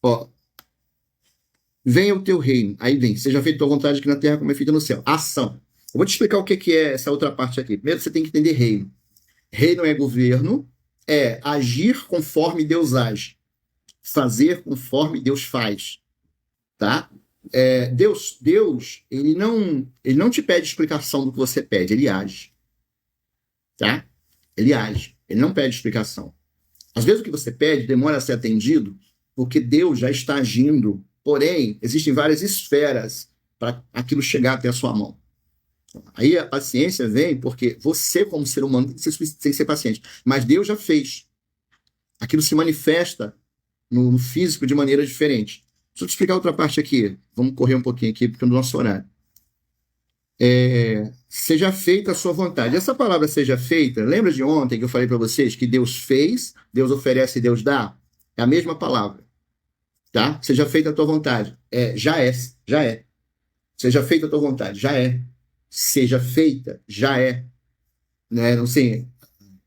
Ó. venha o teu reino. Aí vem, seja feita a tua vontade aqui na terra como é feita no céu. Ação. Eu vou te explicar o que é essa outra parte aqui. Primeiro você tem que entender reino. Reino é governo, é agir conforme Deus age. Fazer conforme Deus faz. Tá? Deus, ele não te pede explicação do que você pede, ele age. Tá? Ele age, ele não pede explicação. Às vezes o que você pede demora a ser atendido porque Deus já está agindo, porém, existem várias esferas para aquilo chegar até a sua mão. Aí a paciência vem porque você, como ser humano, tem que ser paciente. Mas Deus já fez. Aquilo se manifesta no físico de maneira diferente. Deixa eu te explicar outra parte aqui. Vamos correr um pouquinho aqui, porque é o nosso horário. Seja feita a sua vontade. Essa palavra seja feita, lembra de ontem que eu falei para vocês que Deus fez, Deus oferece e Deus dá? É a mesma palavra. Tá? Seja feita a tua vontade. Já é. Seja feita a tua vontade. Já é. Seja feita. Já é. Né? Não sei.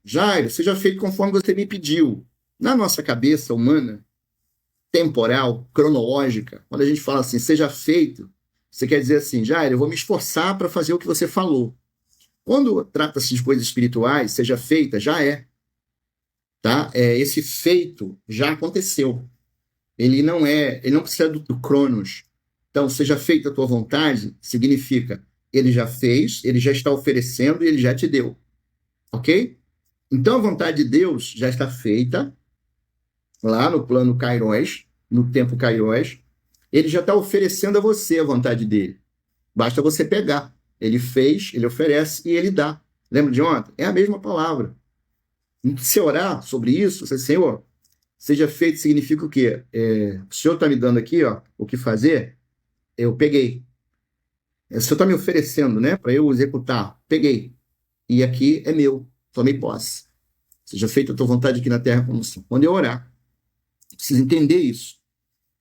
Jairo, seja feito conforme você me pediu. Na nossa cabeça humana, temporal, cronológica, quando a gente fala assim, seja feito, você quer dizer assim, Jairo, eu vou me esforçar para fazer o que você falou. Quando trata-se de coisas espirituais, seja feita, já é. Tá? Esse feito já aconteceu. Ele não precisa do cronos. Então, seja feita a tua vontade, significa, ele já fez, ele já está oferecendo e ele já te deu. Ok? Então, a vontade de Deus já está feita, lá no plano Kairos, no tempo Kairos, ele já está oferecendo a você a vontade dele. Basta você pegar. Ele fez, ele oferece e ele dá. Lembra de ontem? É a mesma palavra. Se orar sobre isso, você, Senhor, seja feito significa o quê? O Senhor está me dando aqui o que fazer, eu peguei. O Senhor está me oferecendo, né, para eu executar, peguei. E aqui é meu, tomei posse. Seja feita a tua vontade aqui na terra como assim. Quando eu orar, preciso entender isso,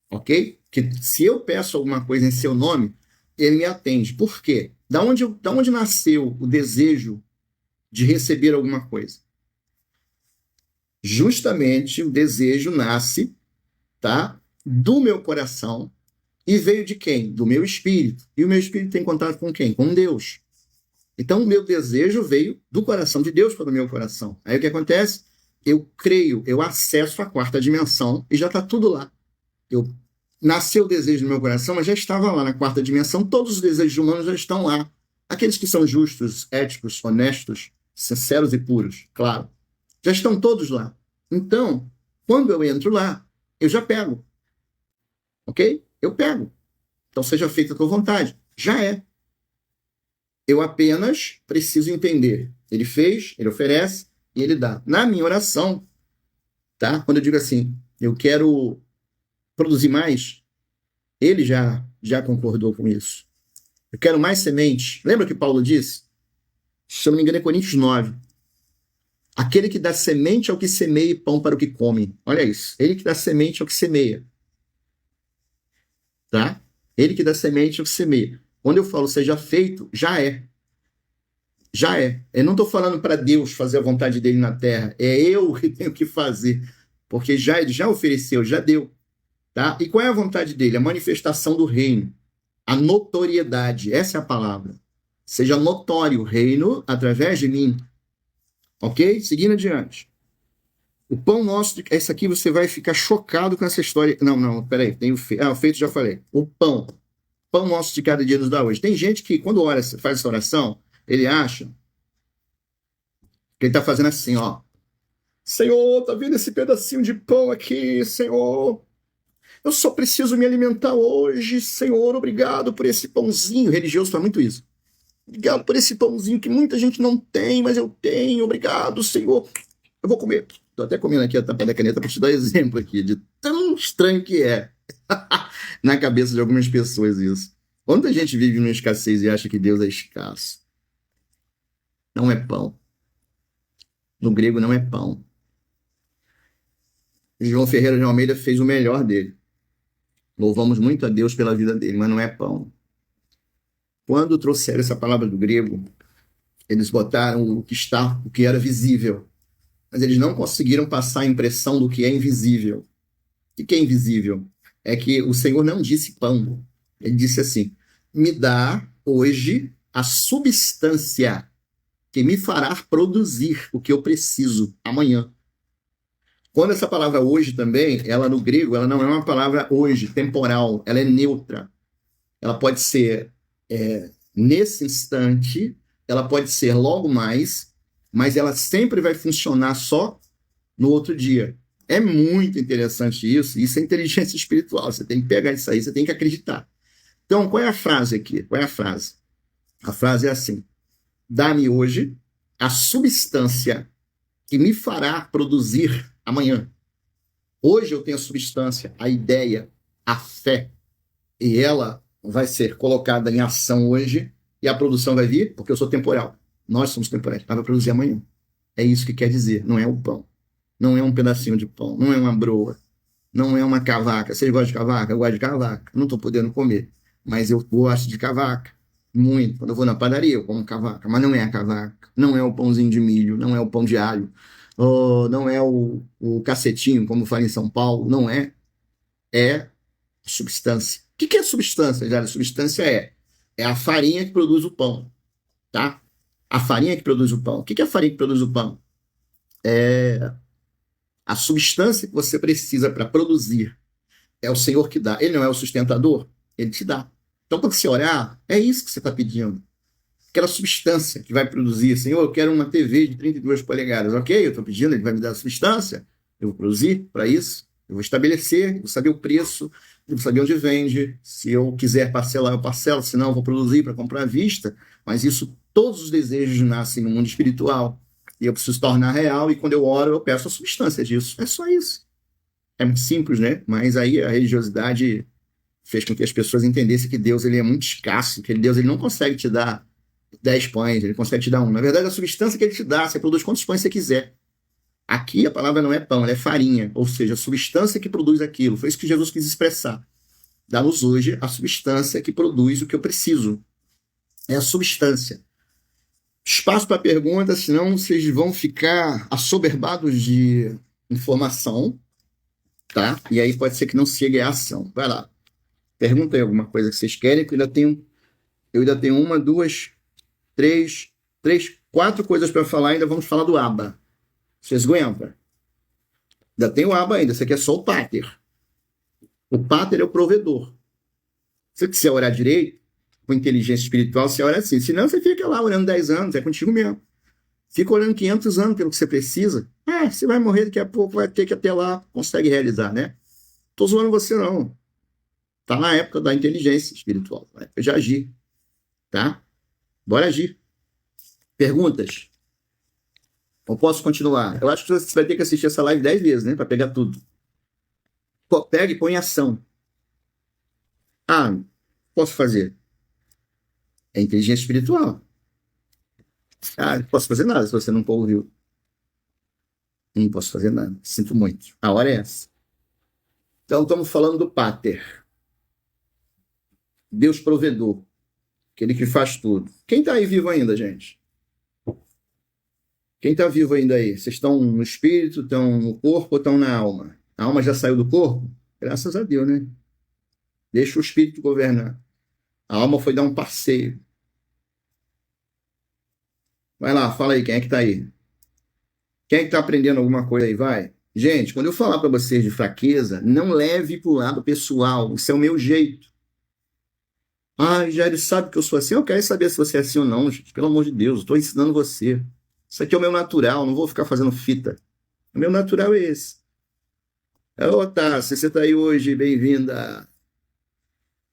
ok? Que se eu peço alguma coisa em seu nome, ele me atende. Por quê? Da onde nasceu o desejo de receber alguma coisa? Justamente o desejo nasce, tá, do meu coração e veio de quem? Do meu espírito. E o meu espírito tem contato com quem? Com Deus. Então, o meu desejo veio do coração de Deus para o meu coração. Aí o que acontece? Eu creio, eu acesso a quarta dimensão e já está tudo lá. Nasceu o desejo no meu coração, mas já estava lá na quarta dimensão. Todos os desejos humanos já estão lá. Aqueles que são justos, éticos, honestos, sinceros e puros, claro. Já estão todos lá. Então, quando eu entro lá, eu já pego. Ok? Eu pego. Então, seja feita a tua vontade. Já é. Eu apenas preciso entender. Ele fez, ele oferece e ele dá. Na minha oração, tá? Quando eu digo assim, eu quero produzir mais, ele já concordou com isso. Eu quero mais sementes. Lembra que Paulo disse? Se eu não me engano, é Coríntios 9. Aquele que dá semente ao que semeia e pão para o que come. Olha isso. Ele que dá semente ao que semeia. Tá? Ele que dá semente ao que semeia. Quando eu falo seja feito, já é. Já é. Eu não estou falando para Deus fazer a vontade dele na terra. É eu que tenho que fazer. Porque ele já ofereceu, já deu. Tá? E qual é a vontade dele? A manifestação do reino. A notoriedade. Essa é a palavra. Seja notório o reino através de mim. Ok? Seguindo adiante. O pão nosso, esse aqui você vai ficar chocado com essa história. Não, peraí, tem o feito. O feito já falei. O pão. Pão nosso de cada dia nos dá hoje. Tem gente que, quando faz essa oração, ele acha que ele está fazendo assim, ó. Senhor, tá vendo esse pedacinho de pão aqui, Senhor? Eu só preciso me alimentar hoje, Senhor. Obrigado por esse pãozinho. O religioso faz muito isso. Obrigado por esse pãozinho que muita gente não tem, mas eu tenho. Obrigado, Senhor. Eu vou comer. Estou até comendo aqui a tampa da caneta para te dar exemplo aqui de tão estranho que é na cabeça de algumas pessoas isso. Quando gente vive numa escassez e acha que Deus é escasso, não é pão. No grego não é pão. João Ferreira de Almeida fez o melhor dele. Louvamos muito a Deus pela vida dele, mas não é pão. Quando trouxeram essa palavra do grego, eles botaram o que era visível, mas eles não conseguiram passar a impressão do que é invisível. O que é invisível? é que o Senhor não disse pão. Ele disse assim: me dá hoje a substância que me fará produzir o que eu preciso amanhã. Quando essa palavra hoje também, ela no grego, ela não é uma palavra hoje, temporal, ela é neutra. Ela pode ser nesse instante, ela pode ser logo mais, mas ela sempre vai funcionar só no outro dia. É muito interessante isso, isso é inteligência espiritual, você tem que pegar isso aí, você tem que acreditar. Então, qual é a frase aqui? Qual é a frase? A frase é assim: dá-me hoje a substância que me fará produzir amanhã. Hoje eu tenho a substância, a ideia, a fé, e ela vai ser colocada em ação hoje, e a produção vai vir, porque eu sou temporal. Nós somos temporais, ela vai produzir amanhã. É isso que quer dizer, não é o pão. Não é um pedacinho de pão, não é uma broa, não é uma cavaca. Vocês gostam de cavaca? Eu gosto de cavaca. Não estou podendo comer, mas eu gosto de cavaca. Muito. Quando eu vou na padaria, eu como cavaca, mas não é a cavaca, não é o pãozinho de milho, não é o pão de alho, não é o cacetinho, como fala em São Paulo, não é. É substância. O que é substância, já? Substância é a farinha que produz o pão, tá? A farinha que produz o pão. O que é a farinha que produz o pão? É a substância que você precisa para produzir. É o Senhor que dá. Ele não é o sustentador? Ele te dá. Então, quando você orar, é isso que você está pedindo. Aquela substância que vai produzir. Senhor, eu quero uma TV de 32 polegadas. Ok, eu estou pedindo, ele vai me dar a substância. Eu vou produzir para isso. Eu vou estabelecer, vou saber o preço, vou saber onde vende. Se eu quiser parcelar, eu parcelo. Se não, eu vou produzir para comprar à vista. Mas isso, todos os desejos nascem no mundo espiritual. E eu preciso tornar real. E quando eu oro, eu peço a substância disso. É só isso. É muito simples, né? Mas aí a religiosidade fez com que as pessoas entendessem que Deus ele é muito escasso, que Deus ele não consegue te dar 10 pães, ele consegue te dar um. Na verdade, a substância que ele te dá, você produz quantos pães você quiser. Aqui a palavra não é pão, ela é farinha, ou seja, a substância que produz aquilo. Foi isso que Jesus quis expressar. Dá-nos hoje a substância que produz o que eu preciso. É a substância. Espaço para perguntas, senão vocês vão ficar assoberbados de informação, tá? E aí pode ser que não chegue à ação. Vai lá. Pergunta aí alguma coisa que vocês querem, que eu ainda tenho uma, duas, três, quatro coisas para falar, ainda vamos falar do aba. Vocês aguentam? Ainda tem o aba ainda, isso aqui é só o pater. O pater é o provedor. Se você quiser orar direito, com inteligência espiritual, você ora assim. Senão você fica lá orando 10 anos, é contigo mesmo. Fica orando 500 anos pelo que você precisa. Você vai morrer daqui a pouco, vai ter que até lá, consegue realizar, né? Tô zoando você não. Tá na época da inteligência espiritual, na época de agir, tá? Bora agir. Perguntas? Eu posso continuar? Eu acho que você vai ter que assistir essa live 10 vezes, né? Para pegar tudo. Pega e põe em ação. Posso fazer. É inteligência espiritual. Não posso fazer nada se você não ouviu. Não posso fazer nada. Sinto muito. A hora é essa. Então, estamos falando do Pater. Deus provedor. Aquele que faz tudo. Quem está aí vivo ainda, gente? Quem está vivo ainda aí? Vocês estão no espírito, estão no corpo ou estão na alma? A alma já saiu do corpo? Graças a Deus, né? Deixa o espírito governar. A alma foi dar um passeio. Vai lá, fala aí, quem é que está aí? Quem é que está aprendendo alguma coisa aí? Vai. Gente, quando eu falar para vocês de fraqueza, não leve para o lado pessoal. Isso é o meu jeito. Já ele sabe que eu sou assim. Eu quero saber se você é assim ou não, gente. Pelo amor de Deus, estou ensinando você. Isso aqui é o meu natural, não vou ficar fazendo fita. O meu natural é esse. Tá, se você está aí hoje, bem-vinda.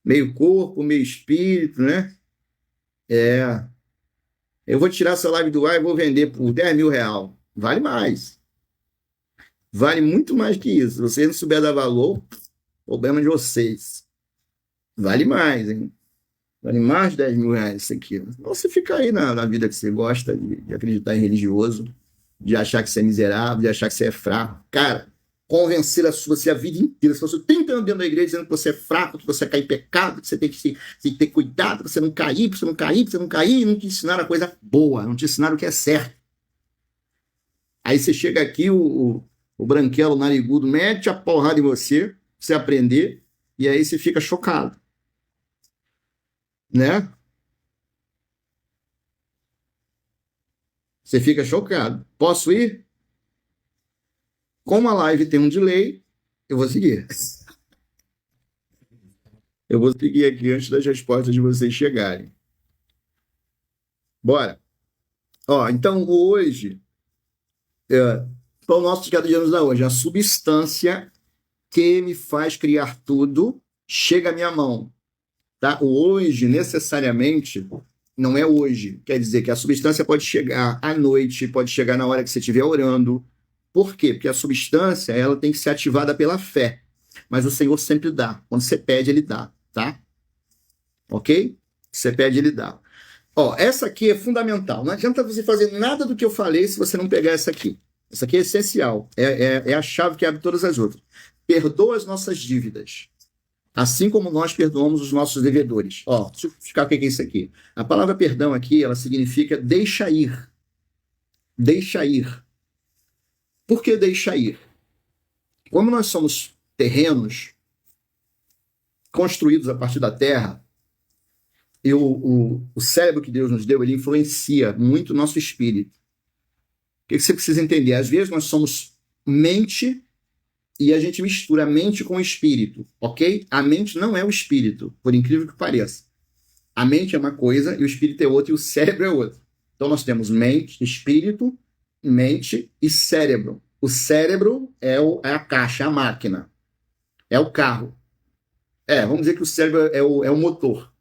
Meio corpo, meio espírito, né? Eu vou tirar essa live do ar e vou vender por 10 mil reais. Vale mais. Vale muito mais que isso. Se você não souber dar valor, problema de vocês. Vale mais, hein? Vale mais de 10 mil reais isso aqui. Você fica aí na vida que você gosta, de acreditar em religioso, de achar que você é miserável, de achar que você é fraco. Cara, convencer a você a vida inteira. Se você tem dentro da igreja dizendo que você é fraco, que você cai em pecado, que você tem que ter cuidado para você não cair, para você não cair, para você não cair, e não te ensinaram a coisa boa, não te ensinaram o que é certo. Aí você chega aqui, o branquelo narigudo mete a porrada em você, pra você aprender, E aí você fica chocado, né? Você fica chocado. Posso ir? Como a live tem um delay, eu vou seguir. Eu vou seguir aqui antes das respostas de vocês chegarem. Bora. Ó, então hoje, qual o nosso cada dia nos dá hoje? A substância que me faz criar tudo chega à minha mão. Tá? O hoje, necessariamente, não é hoje. Quer dizer que a substância pode chegar à noite, pode chegar na hora que você estiver orando. Por quê? Porque a substância ela tem que ser ativada pela fé. Mas o Senhor sempre dá. Quando você pede, Ele dá. Tá? Ok? Você pede, Ele dá. Ó, essa aqui é fundamental. Não adianta você fazer nada do que eu falei se você não pegar essa aqui. Essa aqui é essencial. É a chave que abre todas as outras. Perdoa as nossas dívidas, assim como nós perdoamos os nossos devedores. Ó, deixa eu explicar o que é isso aqui. A palavra perdão aqui, ela significa deixa ir. Deixa ir. Por que deixa ir? Como nós somos terrenos construídos a partir da terra, e o cérebro que Deus nos deu, ele influencia muito o nosso espírito. O que você precisa entender? Às vezes nós somos mente e a gente mistura a mente com o espírito, ok? A mente não é o espírito, por incrível que pareça. A mente é uma coisa e o espírito é outra e o cérebro é outra. Então nós temos mente, espírito, mente e cérebro. O cérebro é a caixa, a máquina, é o carro. Vamos dizer que o cérebro é o motor.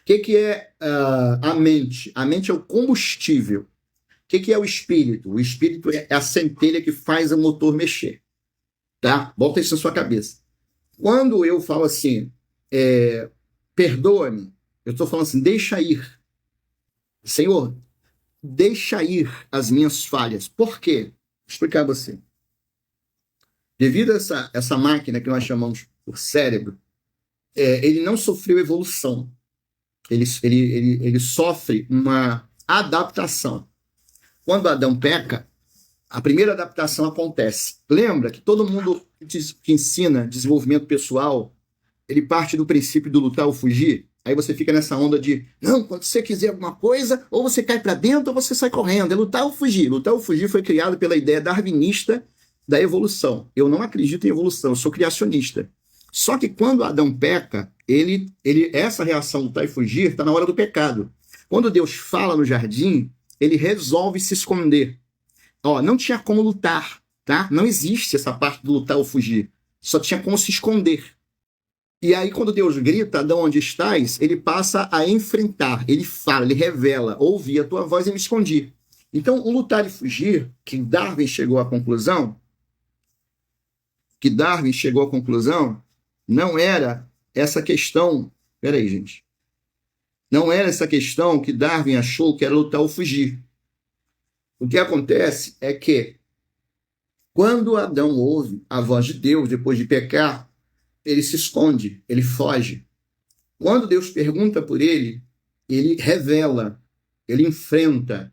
O que é a mente? A mente é o combustível. O que é o espírito? O espírito é a centelha que faz o motor mexer. Tá? Bota isso na sua cabeça. Quando eu falo assim, perdoa-me, eu estou falando assim, deixa ir. Senhor, deixa ir as minhas falhas. Por quê? Vou explicar a você. Devido a essa máquina que nós chamamos por cérebro, ele não sofreu evolução. Ele sofre uma adaptação. Quando Adão peca, a primeira adaptação acontece. Lembra que todo mundo que ensina desenvolvimento pessoal, ele parte do princípio do lutar ou fugir. Aí você fica nessa onda de, não, quando você quiser alguma coisa, ou você cai para dentro ou você sai correndo. É lutar ou fugir. Lutar ou fugir foi criado pela ideia darwinista da evolução. Eu não acredito em evolução, eu sou criacionista. Só que quando Adão peca, essa reação lutar e fugir está na hora do pecado. Quando Deus fala no jardim, ele resolve se esconder. Não tinha como lutar, tá? Não existe essa parte do lutar ou fugir. Só tinha como se esconder. E aí, quando Deus grita, Adão, onde estás? Ele passa a enfrentar. Ele fala, ele revela, ouvi a tua voz e me escondi. Então, o lutar e fugir, que Darwin chegou à conclusão, não era essa questão. Peraí, gente. Não era essa questão que Darwin achou que era lutar ou fugir. O que acontece é que, quando Adão ouve a voz de Deus depois de pecar, ele se esconde, ele foge. Quando Deus pergunta por ele, ele revela, ele enfrenta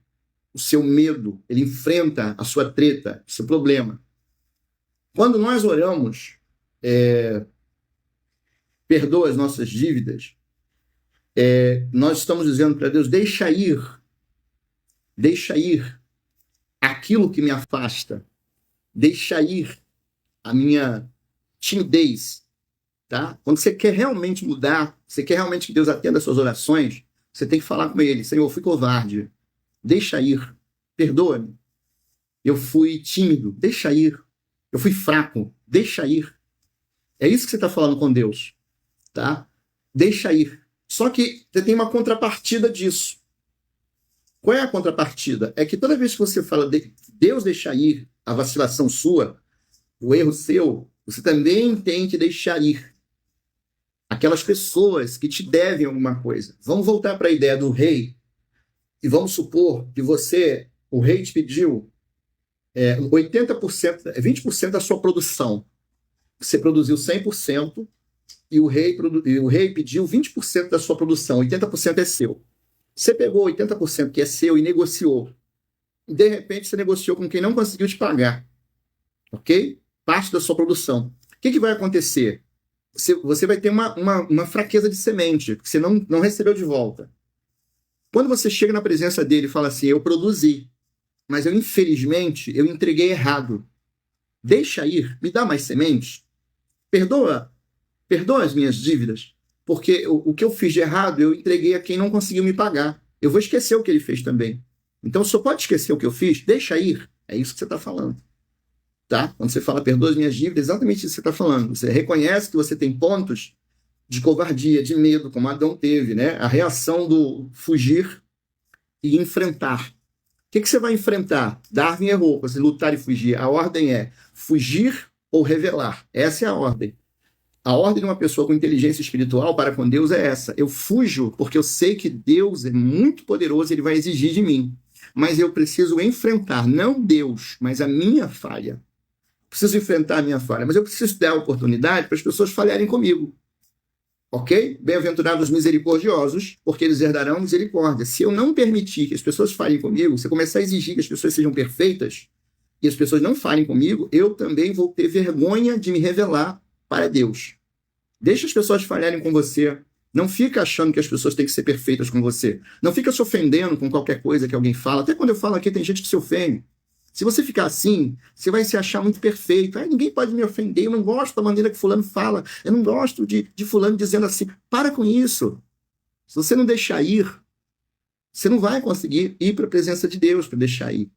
o seu medo, ele enfrenta a sua treta, o seu problema. Quando nós oramos, perdoa as nossas dívidas, nós estamos dizendo para Deus, deixa ir aquilo que me afasta, deixa ir a minha timidez, tá? Quando você quer realmente mudar, você quer realmente que Deus atenda as suas orações, você tem que falar com ele, Senhor, eu fui covarde, deixa ir, perdoa-me, eu fui tímido, deixa ir, eu fui fraco, deixa ir. É isso que você está falando com Deus, tá? Deixa ir. Só que você tem uma contrapartida disso. Qual é a contrapartida? É que toda vez que você fala Deus deixa ir a vacilação sua, o erro seu, você também tem que deixar ir aquelas pessoas que te devem alguma coisa. Vamos voltar para a ideia do rei e vamos supor que o rei te pediu 80%, 20% da sua produção. Você produziu 100% e o rei pediu 20% da sua produção, 80% é seu. Você pegou 80% que é seu e negociou. E, de repente, você negociou com quem não conseguiu te pagar. Ok? Parte da sua produção. O que vai acontecer? você vai ter uma fraqueza de semente, que você não recebeu de volta. Quando você chega na presença dele e fala assim, eu produzi, mas infelizmente, eu entreguei errado. Deixa ir, me dá mais sementes. Perdoa as minhas dívidas, porque o que eu fiz de errado, eu entreguei a quem não conseguiu me pagar. Eu vou esquecer o que ele fez também. Então, só pode esquecer o que eu fiz, deixa ir. É isso que você está falando. Tá? Quando você fala perdoa as minhas dívidas, é exatamente isso que você está falando. Você reconhece que você tem pontos de covardia, de medo, como Adão teve, né? A reação do fugir e enfrentar. O que você vai enfrentar? Darwin errou, você lutar e fugir. A ordem é fugir ou revelar. Essa é a ordem. A ordem de uma pessoa com inteligência espiritual para com Deus é essa. Eu fujo porque eu sei que Deus é muito poderoso e ele vai exigir de mim. Mas eu preciso enfrentar, não Deus, mas a minha falha. Preciso enfrentar a minha falha, mas eu preciso dar a oportunidade para as pessoas falharem comigo. Ok? Bem-aventurados os misericordiosos, porque eles herdarão misericórdia. Se eu não permitir que as pessoas falhem comigo, se eu começar a exigir que as pessoas sejam perfeitas e as pessoas não falem comigo, eu também vou ter vergonha de me revelar para Deus. Deixa as pessoas falharem com você. Não fica achando que as pessoas têm que ser perfeitas com você. Não fica se ofendendo com qualquer coisa que alguém fala. Até quando eu falo aqui, tem gente que se ofende. Se você ficar assim, você vai se achar muito perfeito. Ninguém pode me ofender, eu não gosto da maneira que fulano fala, eu não gosto de fulano dizendo assim. Para com isso. Se você não deixar ir, você não vai conseguir ir para a presença de Deus para deixar ir.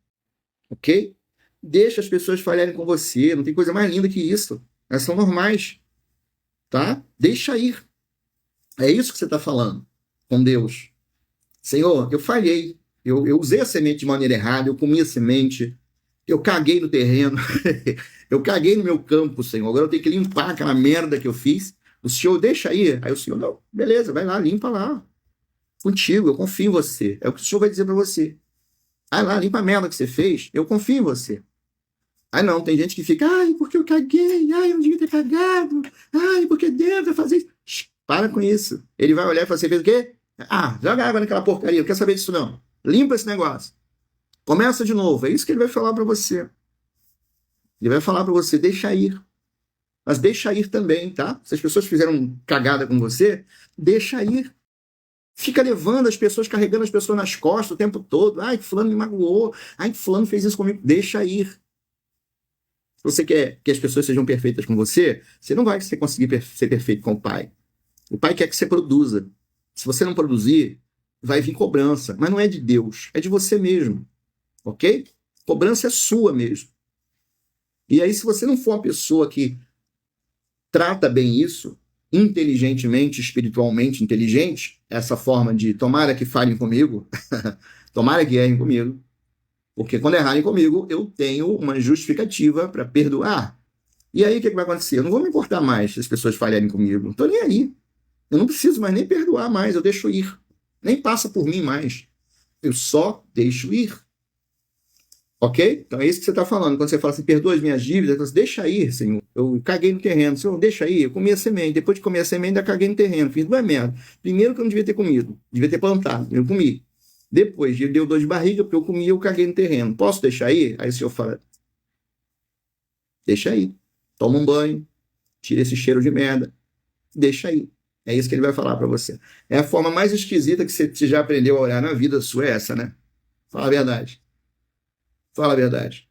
Ok? Deixa as pessoas falharem com você, não tem coisa mais linda que isso. Elas são normais. Tá? Deixa ir. É isso que você está falando com Deus. Senhor, eu falhei. Eu usei a semente de maneira errada, eu comi a semente, eu caguei no terreno, eu caguei no meu campo, Senhor. Agora eu tenho que limpar aquela merda que eu fiz. O Senhor deixa aí. Aí o Senhor, não, beleza, vai lá, limpa lá. Contigo, eu confio em você. É o que o Senhor vai dizer para você. Vai lá, limpa a merda que você fez, eu confio em você. Aí não, tem gente que fica, porque eu caguei, eu não devia ter cagado, porque Deus vai fazer isso. Para com isso. Ele vai olhar e falar, você fez o quê? Joga água naquela porcaria, não quer saber disso não. Limpa esse negócio. Começa de novo. É isso que ele vai falar para você. Ele vai falar para você, deixa ir. Mas deixa ir também, tá? Se as pessoas fizeram cagada com você, deixa ir. Fica levando as pessoas, carregando as pessoas nas costas o tempo todo. Que fulano me magoou. Que fulano fez isso comigo. Deixa ir. Se você quer que as pessoas sejam perfeitas com você, você não vai conseguir ser perfeito com o Pai. O Pai quer que você produza. Se você não produzir, vai vir cobrança. Mas não é de Deus, é de você mesmo. Ok? Cobrança é sua mesmo. E aí, se você não for uma pessoa que trata bem isso, inteligentemente, espiritualmente inteligente, essa forma de tomara que falem comigo, tomara que errem comigo, porque quando errarem comigo, eu tenho uma justificativa para perdoar. E aí, o que vai acontecer? Eu não vou me importar mais se as pessoas falharem comigo. Não estou nem aí. Eu não preciso mais nem perdoar mais, eu deixo ir. Nem passa por mim mais. Eu só deixo ir. Ok? Então é isso que você está falando. Quando você fala assim, perdoa as minhas dívidas, você deixa ir, Senhor. Eu caguei no terreno. Senhor, deixa ir. Eu comi a semente. Depois de comer a semente, ainda caguei no terreno. Fiz duas merda. Primeiro que eu não devia ter comido. Devia ter plantado. Eu comi. Depois, deu dor de barriga, porque eu comi e eu caguei no terreno. Posso deixar ir? Aí o Senhor fala, deixa aí. Toma um banho. Tira esse cheiro de merda. Deixa aí. É isso que ele vai falar para você. É a forma mais esquisita que você já aprendeu a orar na vida sua, é essa, né? Fala a verdade. Fala a verdade.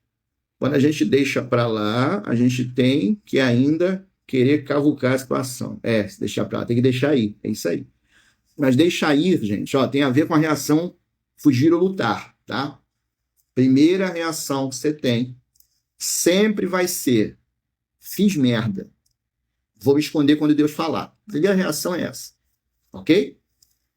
Quando a gente deixa para lá, a gente tem que ainda querer cavucar a situação. Se deixar para lá, tem que deixar ir. É isso aí. Mas deixar ir, gente, tem a ver com a reação fugir ou lutar, tá? Primeira reação que você tem sempre vai ser fiz merda. Vou me esconder quando Deus falar. Primeira reação é essa. Ok?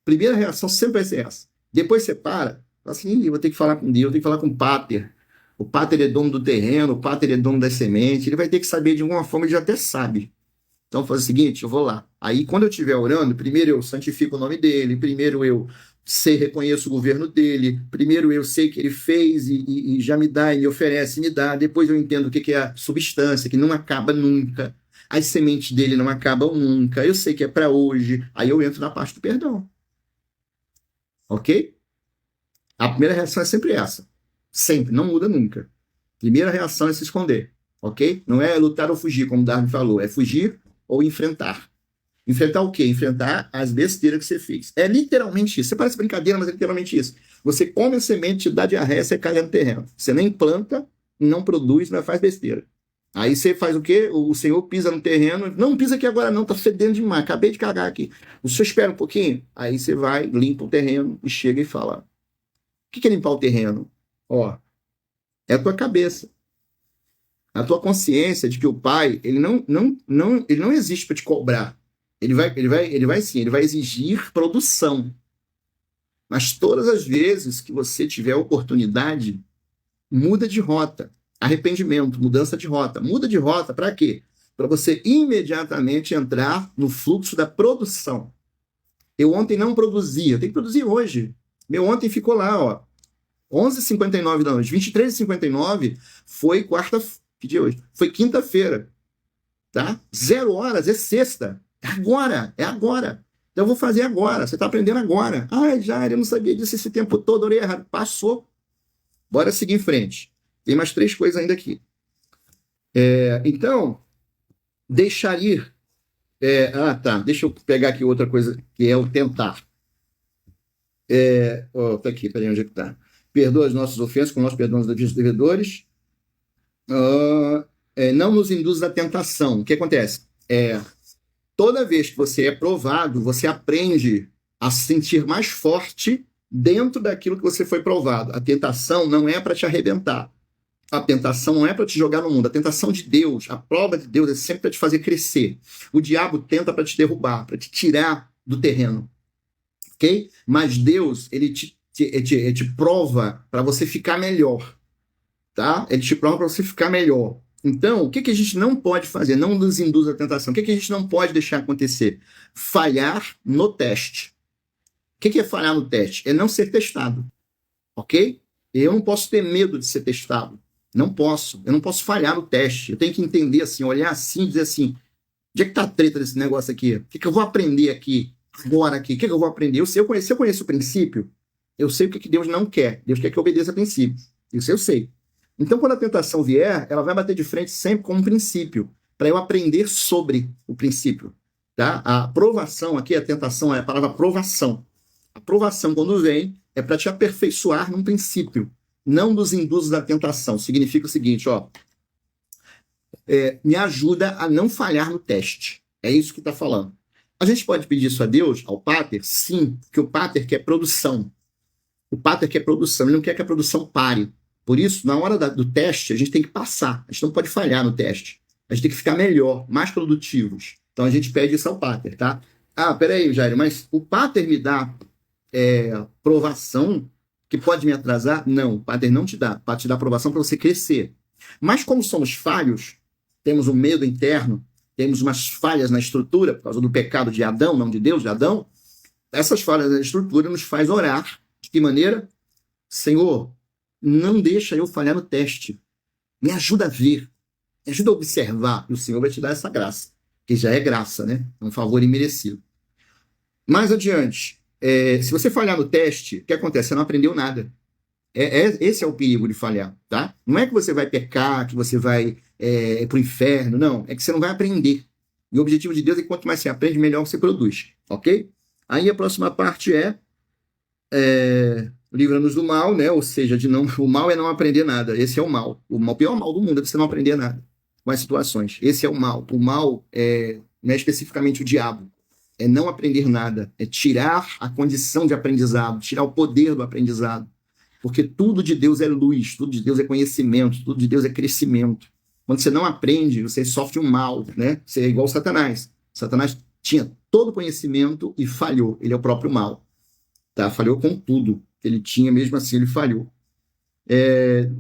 Primeira reação sempre vai ser essa. Depois você para, fala assim, vou ter que falar com Deus, vou ter que falar com o Pater. O Pater é dono do terreno, o Pater é dono das sementes, ele vai ter que saber de alguma forma, ele já até sabe. Então faz o seguinte, eu vou lá. Aí quando eu estiver orando, primeiro eu santifico o nome dele, primeiro eu reconheço o governo dele, primeiro eu sei que ele fez e já me dá, e me oferece, me dá, depois eu entendo o que é a substância, que não acaba nunca. As sementes dele não acabam nunca, eu sei que é para hoje, aí eu entro na parte do perdão. Ok? A primeira reação é sempre essa. Sempre, não muda nunca. Primeira reação é se esconder. Ok? Não é lutar ou fugir, como Darwin falou, é fugir ou enfrentar. Enfrentar o quê? Enfrentar as besteiras que você fez. É literalmente isso. Você parece brincadeira, mas é literalmente isso. Você come a semente, te dá diarreia, você cai no terreno. Você nem planta, não produz, mas faz besteira. Aí você faz o quê? O senhor pisa no terreno. Não pisa aqui agora não, tá fedendo demais. Acabei de cagar aqui. O senhor espera um pouquinho. Aí você vai, limpa o terreno e chega e fala: o que é limpar o terreno? Ó, é a tua cabeça. A tua consciência de que o pai, ele não existe para te cobrar. Ele vai exigir produção. Mas todas as vezes que você tiver oportunidade, muda de rota. Arrependimento, mudança de rota. Muda de rota para quê? Para você imediatamente entrar no fluxo da produção. Eu ontem não produzia, eu tenho que produzir hoje. Meu ontem ficou lá, ó. 11h59 da noite, 23h59 foi quarta, que dia é hoje? Foi quinta-feira, tá? 0 horas, é sexta. É agora, é agora. Então eu vou fazer agora, você está aprendendo agora. Ah, já, eu não sabia disso esse tempo todo, orei errado. Passou. Bora seguir em frente. Tem mais 3 coisas ainda aqui. Então, deixar ir. Tá. Deixa eu pegar aqui outra coisa, que é o tentar. Tá aqui, peraí, onde é que tá? Perdoa as nossas ofensas, como nós perdoamos os devedores. Não nos induz à tentação. O que acontece? Toda vez que você é provado, você aprende a se sentir mais forte dentro daquilo que você foi provado. A tentação não é para te arrebentar. A tentação não é para te jogar no mundo. A tentação de Deus, a prova de Deus é sempre para te fazer crescer. O diabo tenta para te derrubar, para te tirar do terreno. Ok? Mas Deus, ele te prova para você ficar melhor. Tá? Ele te prova para você ficar melhor. Então, o que a gente não pode fazer? Não nos induz à tentação. O que a gente não pode deixar acontecer? Falhar no teste. O que é falhar no teste? É não ser testado. Ok? Eu não posso ter medo de ser testado. Não posso. Eu não posso falhar no teste. Eu tenho que entender assim, olhar assim e dizer assim, onde é que está a treta desse negócio aqui? O que eu vou aprender aqui? Agora aqui? O que eu vou aprender? Se eu conheço o princípio, eu sei o que Deus não quer. Deus quer que eu obedeça a princípio. Isso eu sei. Então, quando a tentação vier, ela vai bater de frente sempre com um princípio, para eu aprender sobre o princípio. Tá? A provação aqui, a tentação, é a palavra provação. A provação, quando vem, é para te aperfeiçoar num princípio, não nos induz à tentação. Significa o seguinte, ó, me ajuda a não falhar no teste. É isso que está falando. A gente pode pedir isso a Deus, ao Pater? Sim, porque o Pater quer produção. O Pater quer produção, ele não quer que a produção pare. Por isso, na hora do teste, a gente tem que passar. A gente não pode falhar no teste. A gente tem que ficar melhor, mais produtivos. Então, a gente pede isso ao Pater, tá? Peraí, Jairo, mas o Pater me dá provação que pode me atrasar? Não, o Pater não te dá. O Pater te dá aprovação para você crescer. Mas como somos falhos, temos um medo interno, temos umas falhas na estrutura, por causa do pecado de Adão, não de Deus, de Adão, essas falhas na estrutura nos faz orar. De que maneira? Senhor, não deixa eu falhar no teste. Me ajuda a ver. Me ajuda a observar. E o Senhor vai te dar essa graça. Que já é graça, né? É um favor imerecido. Mais adiante. Se você falhar no teste, o que acontece? Você não aprendeu nada. Esse é o perigo de falhar, tá? Não é que você vai pecar, que você vai para o inferno. Não. É que você não vai aprender. E o objetivo de Deus é que quanto mais você aprende, melhor você produz. Ok? Aí a próxima parte livra-nos do mal, né? Ou seja, o mal é não aprender nada. Esse é o mal. O pior mal do mundo é você não aprender nada com as situações. Esse é o mal. O mal não é especificamente o diabo. É não aprender nada. É tirar a condição de aprendizado, tirar o poder do aprendizado. Porque tudo de Deus é luz, tudo de Deus é conhecimento, tudo de Deus é crescimento. Quando você não aprende, você sofre um mal, né? Você é igual Satanás. Satanás tinha todo o conhecimento e falhou. Ele é o próprio mal. Tá? Falhou com tudo que ele tinha, mesmo assim ele falhou.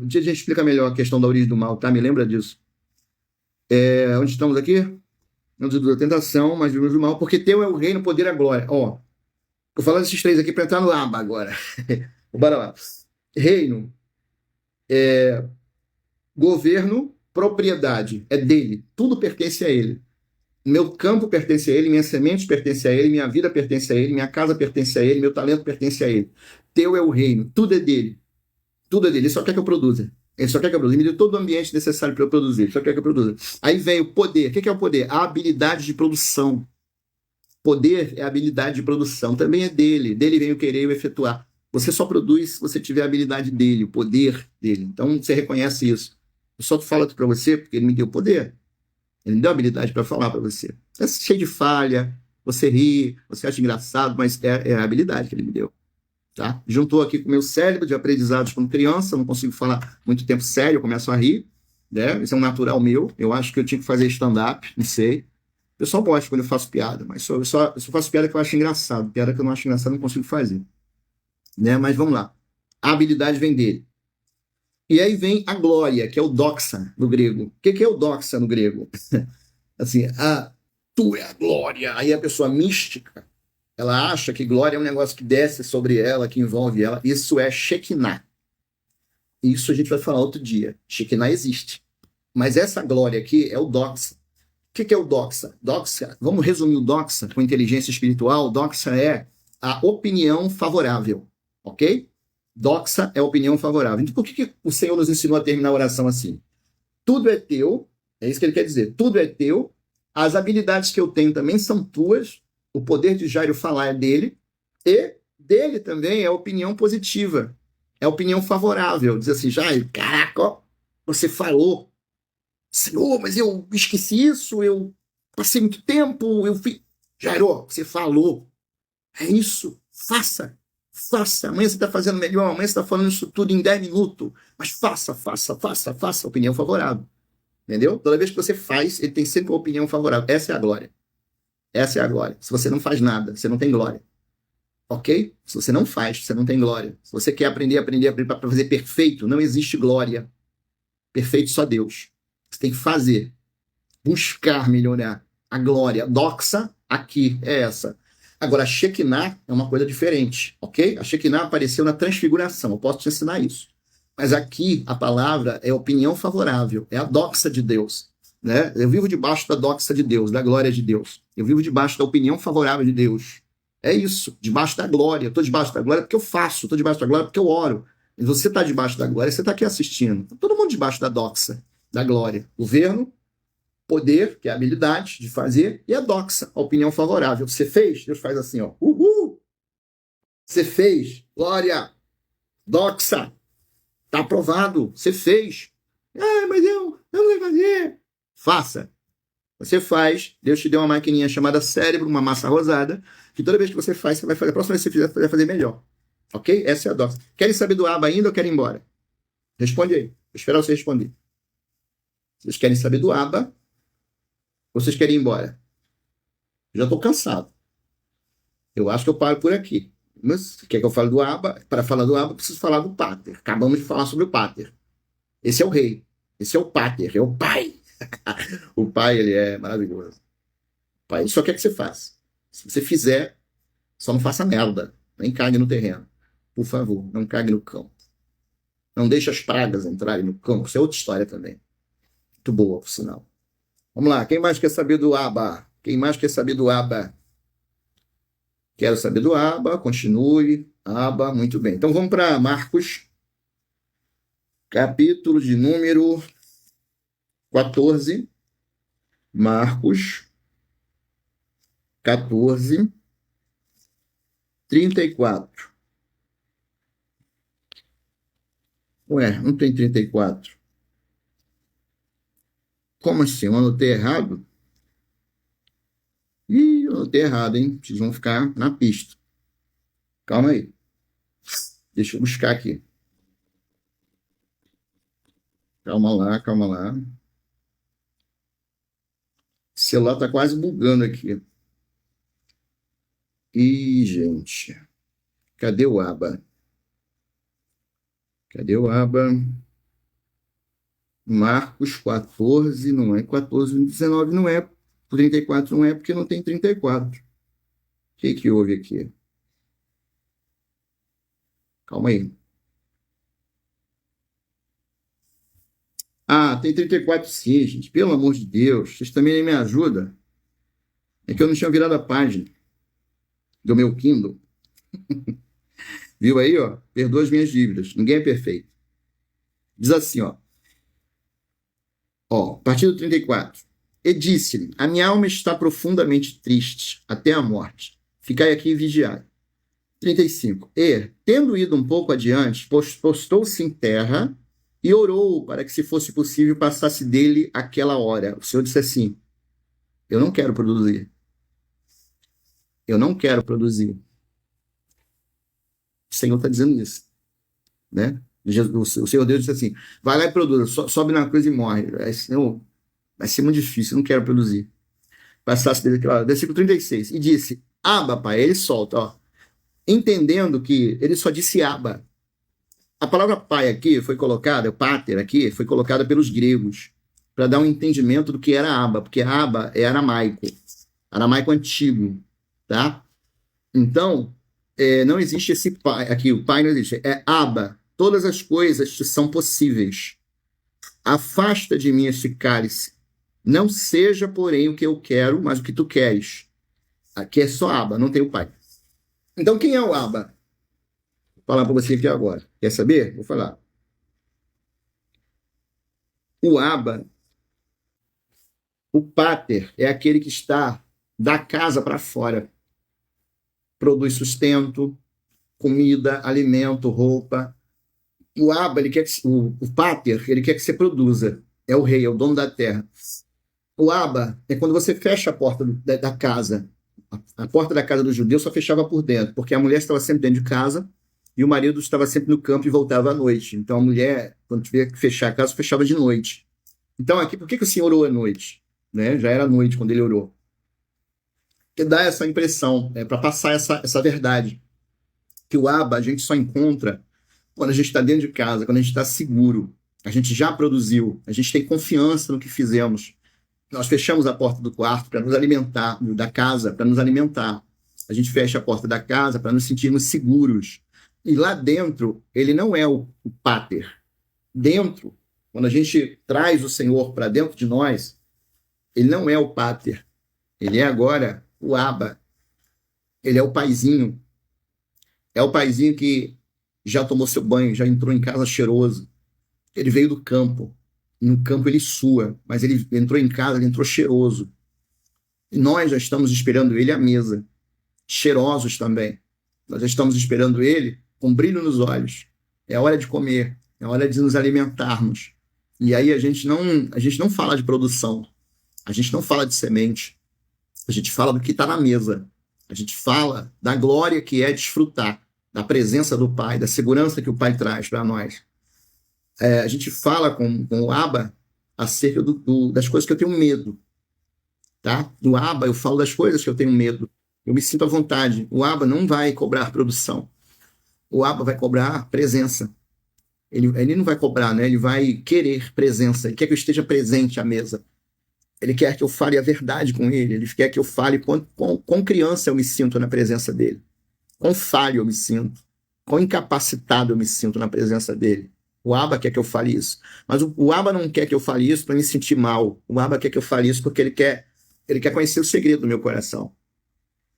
Um dia a gente explica melhor a questão da origem do mal, tá? Me lembra disso. Onde estamos aqui? Não nos da tentação, mas vivemos do mal, porque teu é o reino, o poder e a glória. Ó, tô falando esses 3 aqui para entrar no aba agora. Bora lá. Reino, governo, propriedade. É dele. Tudo pertence a ele. Meu campo pertence a ele, minha semente pertence a ele, minha vida pertence a ele, minha casa pertence a ele, meu talento pertence a ele. Teu é o reino, tudo é dele. Tudo é dele, ele só quer que eu produza. Ele só quer que eu produza. Ele me deu todo o ambiente necessário para eu produzir. Ele só quer que eu produza. Aí vem o poder. O que é o poder? A habilidade de produção. Poder é a habilidade de produção. Também é dele. Dele vem o querer e o efetuar. Você só produz se você tiver a habilidade dele, o poder dele. Então você reconhece isso. Eu só falo aqui para você porque ele me deu poder. Ele me deu a habilidade para falar para você. É cheio de falha. Você ri, você acha engraçado, mas é a habilidade que ele me deu. Tá? Juntou aqui com o meu cérebro de aprendizados como criança, não consigo falar muito tempo sério, eu começo a rir, né? Isso é um natural meu. Eu acho que eu tinha que fazer stand-up, não sei. O pessoal gosta quando eu faço piada, mas eu só faço piada que eu acho engraçado. Piada que eu não acho engraçado, eu não consigo fazer. Né? Mas vamos lá. A habilidade vem dele. E aí vem a glória, que é o doxa no grego. O que é o doxa no grego? Assim, tu é a glória. Aí a pessoa mística, ela acha que glória é um negócio que desce sobre ela, que envolve ela. Isso é Shekinah. Isso a gente vai falar outro dia. Shekinah existe. Mas essa glória aqui é o doxa. O que é o doxa? Doxa, vamos resumir o doxa com inteligência espiritual. Doxa é a opinião favorável, ok? Doxa é a opinião favorável. Então, por que o Senhor nos ensinou a terminar a oração assim? Tudo é teu, é isso que ele quer dizer. Tudo é teu, as habilidades que eu tenho também são tuas, o poder de Jairo falar é dele, e dele também é a opinião positiva, é a opinião favorável. Diz assim, Jairo, caraca, ó, você falou, Senhor, mas eu esqueci isso, eu passei muito tempo, eu fiz. Jairo, você falou, é isso, faça. Faça, amanhã você está fazendo melhor, amanhã você está falando isso tudo em 10 minutos, mas faça, opinião favorável. Entendeu? Toda vez que você faz, ele tem sempre uma opinião favorável. Essa é a glória. Essa é a glória. Se você não faz nada, você não tem glória. Ok? Se você não faz, você não tem glória. Se você quer aprender para fazer perfeito, não existe glória. Perfeito só Deus. Você tem que fazer. Buscar melhorar. A glória. Doxa, aqui, é essa. Agora, a Shekinah é uma coisa diferente. Ok? A Shekinah apareceu na transfiguração. Eu posso te ensinar isso. Mas aqui a palavra é opinião favorável, é a doxa de Deus. Né? Eu vivo debaixo da doxa de Deus, da glória de Deus. Eu vivo debaixo da opinião favorável de Deus. É isso, debaixo da glória. Eu estou debaixo da glória porque eu faço, estou debaixo da glória porque eu oro. E você está debaixo da glória, você está aqui assistindo. Tá todo mundo debaixo da doxa, da glória. Governo, poder, que é a habilidade de fazer, e a doxa, a opinião favorável. Você fez? Deus faz assim, ó. Uhul! Você fez, glória, doxa. Está aprovado, você fez. Mas eu não sei fazer. Faça. Você faz, Deus te deu uma maquininha chamada cérebro, uma massa rosada, que toda vez que você faz, você vai fazer. A próxima vez que você fizer, você vai fazer melhor. Ok? Essa é a doxa. Querem saber do aba ainda ou querem ir embora? Responde aí. Vou esperar você responder. Vocês querem saber do aba ou vocês querem ir embora? Já estou cansado. Eu acho que eu paro por aqui. Mas quer que eu fale do aba? Para falar do aba, preciso falar do pater. Acabamos de falar sobre o pater. Esse é o rei. Esse é o pater, é o pai. O pai, ele é maravilhoso. O pai só quer que você faça. Se você fizer, só não faça merda. Nem cague no terreno. Por favor, não cague no campo. Não deixe as pragas entrarem no campo. Isso é outra história também. Muito boa, por sinal. Vamos lá. Quem mais quer saber do aba? Quem mais quer saber do aba? Quero saber do aba. Continue. Aba, muito bem. Então vamos para Marcos, capítulo de número 14. Marcos 14, 34. Ué, não tem 34. Como assim? Eu anotei errado? Ih, eu anotei errado, hein? Vocês vão ficar na pista. Calma aí. Deixa eu buscar aqui. Calma lá, calma lá. O celular tá quase bugando aqui. Ih, gente. Cadê o aba? Cadê o aba? Marcos 14, não é 14, 19 não é. 34 não é porque não tem 34. O que houve aqui? Calma aí. Ah, tem 34 sim, gente. Pelo amor de Deus. Vocês também nem me ajudam. É que eu não tinha virado a página do meu Kindle. Viu aí, ó? Perdoa as minhas dívidas. Ninguém é perfeito. Diz assim, a partir do 34. E disse-lhe: a minha alma está profundamente triste, até a morte. Ficai aqui e vigiai. 35. E, tendo ido um pouco adiante, postou-se em terra e orou para que, se fosse possível, passasse dele aquela hora. O Senhor disse assim: eu não quero produzir. Eu não quero produzir. O Senhor está dizendo isso, né? O Senhor Deus disse assim: vai lá e produza, sobe na cruz e morre. Vai ser muito difícil, eu não quero produzir. Passasse dele aquela hora. Versículo 36. E disse: Abba, pai. Ele solta, entendendo que ele só disse Abba. A palavra pai aqui foi colocada, o pater aqui, foi colocada pelos gregos, para dar um entendimento do que era Abba, porque Abba é aramaico antigo, tá? Então, não existe esse pai, aqui o pai não existe, é Abba, todas as coisas te são possíveis. Afasta de mim este cálice, não seja, porém, o que eu quero, mas o que tu queres. Aqui é só Abba, não tem o pai. Então, quem é o Abba? Vou falar para você aqui agora. Quer saber? Vou falar. O Abba, o pater, é aquele que está da casa para fora. Produz sustento, comida, alimento, roupa. O Abba, ele quer que, o pater, ele quer que você produza. É o rei, é o dono da terra. O Abba é quando você fecha a porta da casa. A porta da casa do judeu só fechava por dentro, porque a mulher estava sempre dentro de casa e o marido estava sempre no campo e voltava à noite. Então a mulher, quando tiver que fechar a casa, fechava de noite. Então aqui, por que o Senhor orou à noite? Né? Já era noite quando ele orou. Porque dá essa impressão, para passar essa verdade. Que o Abba a gente só encontra quando a gente está dentro de casa, quando a gente está seguro. A gente já produziu, a gente tem confiança no que fizemos. Nós fechamos a porta do quarto para nos alimentar, da casa para nos alimentar. A gente fecha a porta da casa para nos sentirmos seguros. E lá dentro, ele não é o pater. Dentro, quando a gente traz o Senhor para dentro de nós, ele não é o pater. Ele é agora o Abba. Ele é o paizinho. É o paizinho que já tomou seu banho, já entrou em casa cheiroso. Ele veio do campo. No campo ele sua, mas ele entrou em casa, ele entrou cheiroso. E nós já estamos esperando ele à mesa, cheirosos também. Nós já estamos esperando ele com brilho nos olhos. É hora de comer, é hora de nos alimentarmos. E aí a gente não fala de produção, a gente não fala de semente, a gente fala do que está na mesa. A gente fala da glória que é desfrutar da presença do Pai, da segurança que o Pai traz para nós. A gente fala com o Abba acerca das coisas que eu tenho medo. Tá? Do Abba eu falo das coisas que eu tenho medo. Eu me sinto à vontade. O Abba não vai cobrar produção. O Abba vai cobrar presença. Ele não vai cobrar, né? Ele vai querer presença. Ele quer que eu esteja presente à mesa. Ele quer que eu fale a verdade com ele. Ele quer que eu fale quão criança eu me sinto na presença dele. Quão falho eu me sinto. Quão incapacitado eu me sinto na presença dele. O Abba quer que eu fale isso. Mas o Abba não quer que eu fale isso para me sentir mal. O Abba quer que eu fale isso porque ele quer conhecer o segredo do meu coração.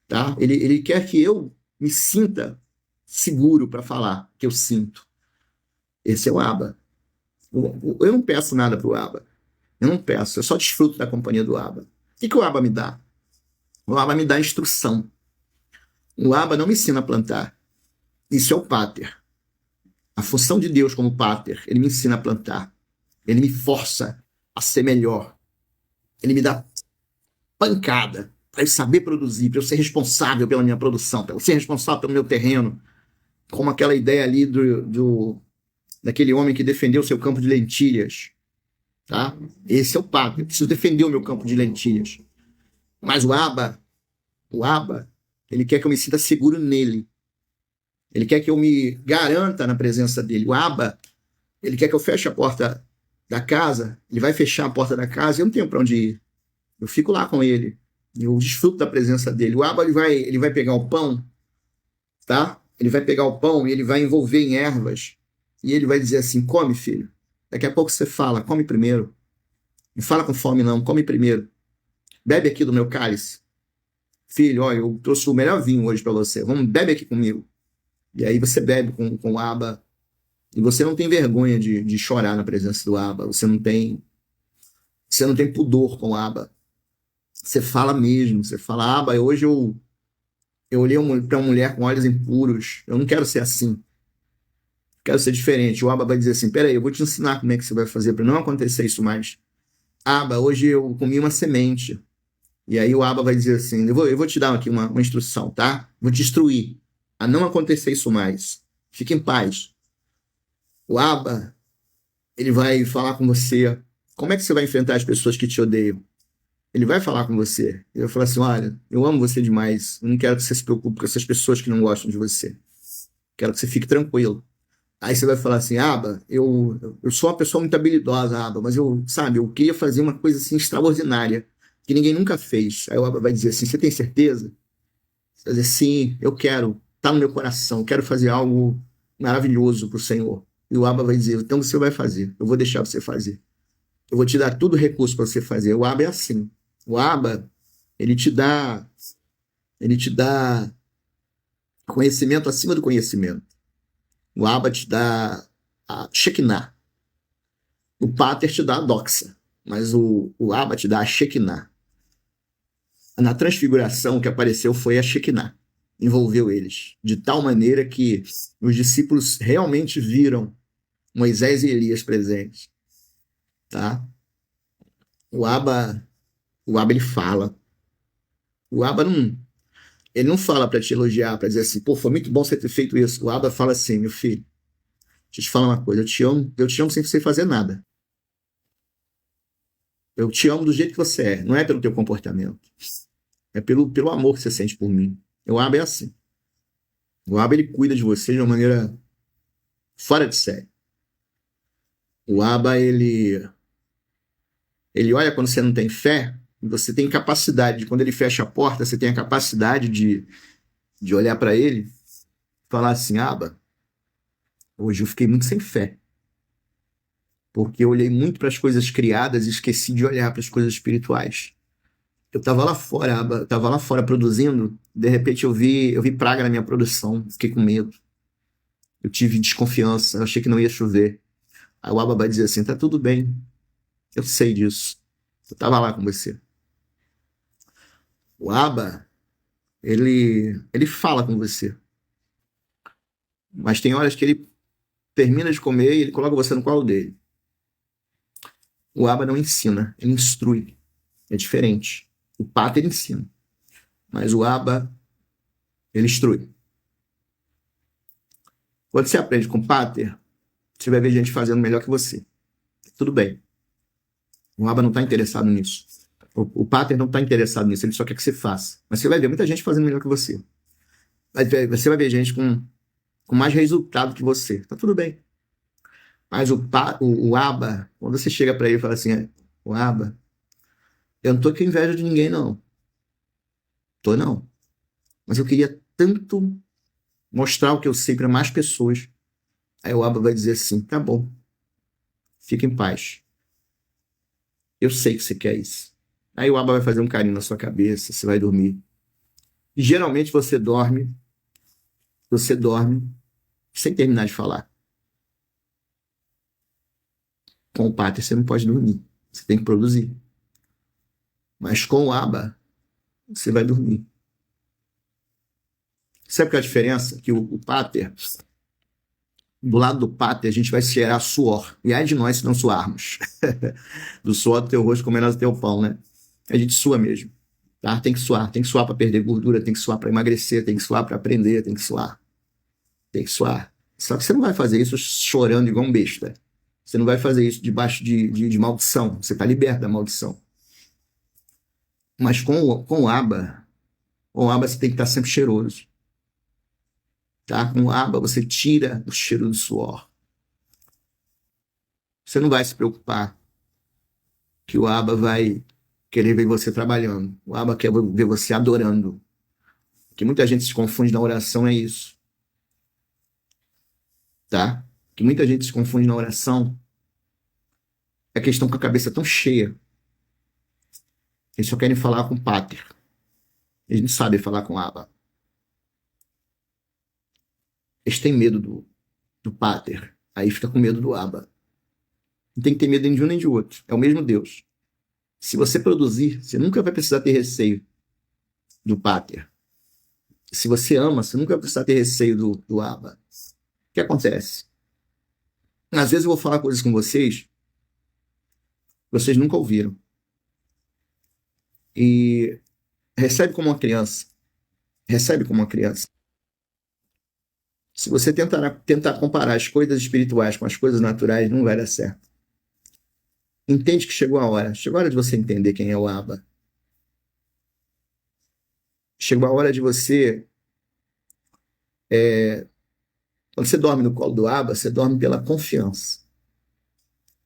Tá? Ele quer que eu me sinta seguro para falar que eu sinto. Esse é o Abba. Eu não peço nada para o Abba. Eu não peço. Eu só desfruto da companhia do Abba. O que o Abba me dá? O Abba me dá instrução. O Abba não me ensina a plantar. Isso é o pater. A função de Deus como pater, ele me ensina a plantar. Ele me força a ser melhor. Ele me dá pancada para eu saber produzir, para eu ser responsável pela minha produção, para eu ser responsável pelo meu terreno. Como aquela ideia ali daquele homem que defendeu o seu campo de lentilhas. Tá? Esse é o pater. Eu preciso defender o meu campo de lentilhas. Mas o Abba, ele quer que eu me sinta seguro nele. Ele quer que eu me garanta na presença dele. O Abba, ele quer que eu feche a porta da casa, ele vai fechar a porta da casa e eu não tenho para onde ir. Eu fico lá com ele. Eu desfruto da presença dele. O Abba, ele vai pegar o pão, tá? Ele vai pegar o pão e ele vai envolver em ervas e ele vai dizer assim, come, filho. Daqui a pouco você fala, come primeiro. Não fala com fome não, come primeiro. Bebe aqui do meu cálice. Filho, olha, eu trouxe o melhor vinho hoje para você. Bebe aqui comigo. E aí você bebe com o Abba E você não tem vergonha de chorar na presença do Abba. Você não tem pudor com o Abba. Você fala mesmo. Você fala, Abba, hoje eu olhei para uma mulher com olhos impuros. Eu não quero ser assim. Quero ser diferente. O Abba vai dizer assim, peraí, eu vou te ensinar como é que você vai fazer para não acontecer isso mais. Abba, hoje eu comi uma semente. E aí o Abba vai dizer assim, eu vou te dar aqui uma instrução, tá? Vou te instruir a não acontecer isso mais. Fique em paz. O Abba, ele vai falar com você. Como é que você vai enfrentar as pessoas que te odeiam? Ele vai falar com você. Ele vai falar assim, olha, eu amo você demais. Eu não quero que você se preocupe com essas pessoas que não gostam de você. Quero que você fique tranquilo. Aí você vai falar assim, Aba, eu sou uma pessoa muito habilidosa, Aba, mas eu queria fazer uma coisa assim extraordinária, que ninguém nunca fez. Aí o Aba vai dizer assim, você tem certeza? Você vai dizer, sim, eu quero, tá no meu coração, quero fazer algo maravilhoso para o Senhor. E o Aba vai dizer, então você vai fazer, eu vou deixar você fazer. Eu vou te dar todo o recurso para você fazer. O Aba é assim. O Aba, ele te dá, ele te dá conhecimento acima do conhecimento. O Abba te dá a Shekinah. O Pater te dá a Doxa. Mas o Abba te dá a Shekinah. Na transfiguração, o que apareceu foi a Shekinah. Envolveu eles. De tal maneira que os discípulos realmente viram Moisés e Elias presentes. Tá? O Abba, ele fala. O Abba ele não fala para te elogiar, para dizer assim, pô, foi muito bom você ter feito isso. O Abba fala assim, meu filho, deixa eu te falar uma coisa, eu te amo sem você fazer nada. Eu te amo do jeito que você é, não é pelo teu comportamento. É pelo amor que você sente por mim. O Abba é assim. O Abba, ele cuida de você de uma maneira fora de série. O Abba, ele olha quando você não tem fé, e você tem capacidade, quando ele fecha a porta, você tem a capacidade de olhar para ele e falar assim, Abba, hoje eu fiquei muito sem fé. Porque eu olhei muito para as coisas criadas e esqueci de olhar para as coisas espirituais. Eu estava lá fora, eu tava lá fora produzindo, de repente eu vi praga na minha produção, fiquei com medo. Eu tive desconfiança, eu achei que não ia chover. Aí o Abba vai dizer assim, tá tudo bem, eu sei disso. Eu estava lá com você. O Abba, ele fala com você. Mas tem horas que ele termina de comer e ele coloca você no colo dele. O Abba não ensina, ele instrui. É diferente. O Pater ensina. Mas o Abba, ele instrui. Quando você aprende com o Pater, você vai ver gente fazendo melhor que você. Tudo bem. O Abba não está interessado nisso. O Pater não está interessado nisso, ele só quer que você faça. Mas você vai ver muita gente fazendo melhor que você. Você vai ver gente com mais resultado que você. Tá tudo bem. Mas o Abba, quando você chega para ele e fala assim, o Abba, eu não tô com inveja de ninguém, não. Tô não. Mas eu queria tanto mostrar o que eu sei para mais pessoas. Aí o Abba vai dizer assim, tá bom, fica em paz. Eu sei que você quer isso. Aí o Abba vai fazer um carinho na sua cabeça, você vai dormir. E geralmente você dorme sem terminar de falar. Com o Pater você não pode dormir, você tem que produzir. Mas com o Abba, você vai dormir. Sabe qual é a diferença? Que o Pater, do lado do Pater, a gente vai cheirar suor. E ai de nós se não suarmos. Do suor do teu rosto comendo do teu pão, né? A gente sua mesmo. Tá? Tem que suar para perder gordura, tem que suar para emagrecer, tem que suar para aprender, tem que suar. Tem que suar. Só que você não vai fazer isso chorando igual um besta. Você não vai fazer isso debaixo de maldição. Você está liberto da maldição. Mas com o aba você tem que estar sempre cheiroso. Tá? Com o aba você tira o cheiro do suor. Você não vai se preocupar que o aba vai querer ver você trabalhando. O aba quer ver você adorando. Que muita gente se confunde na oração é isso. Tá? Que muita gente se confunde na oração é questão com a cabeça tão cheia. Eles só querem falar com o Pater. Eles não sabem falar com o Abba. Eles têm medo do Pater. Aí fica com medo do Abba. Não tem que ter medo nem de um nem de outro. É o mesmo Deus. Se você produzir, você nunca vai precisar ter receio do Pater. Se você ama, você nunca vai precisar ter receio do Abba. O que acontece? Às vezes eu vou falar coisas com vocês nunca ouviram. E recebe como uma criança. Recebe como uma criança. Se você tentar comparar as coisas espirituais com as coisas naturais, não vai dar certo. Entende que chegou a hora. Chegou a hora de você entender quem é o Abba. Chegou a hora de você. Quando você dorme no colo do Abba, você dorme pela confiança.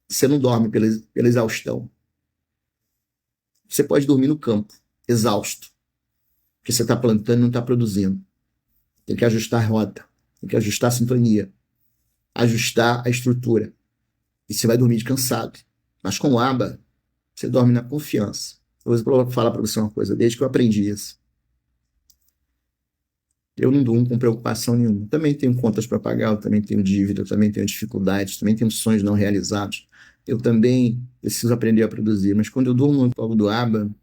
Você não dorme pela exaustão. Você pode dormir no campo, exausto, porque você está plantando e não está produzindo. Tem que ajustar a rota, tem que ajustar a sintonia, ajustar a estrutura. E você vai dormir descansado. Mas com o Abba, você dorme na confiança. Eu vou falar para você uma coisa, desde que eu aprendi isso. Eu não durmo com preocupação nenhuma. Também tenho contas para pagar, eu também tenho dívida, eu também tenho dificuldades, também tenho sonhos não realizados. Eu também preciso aprender a produzir. Mas quando eu durmo no colo do Abba,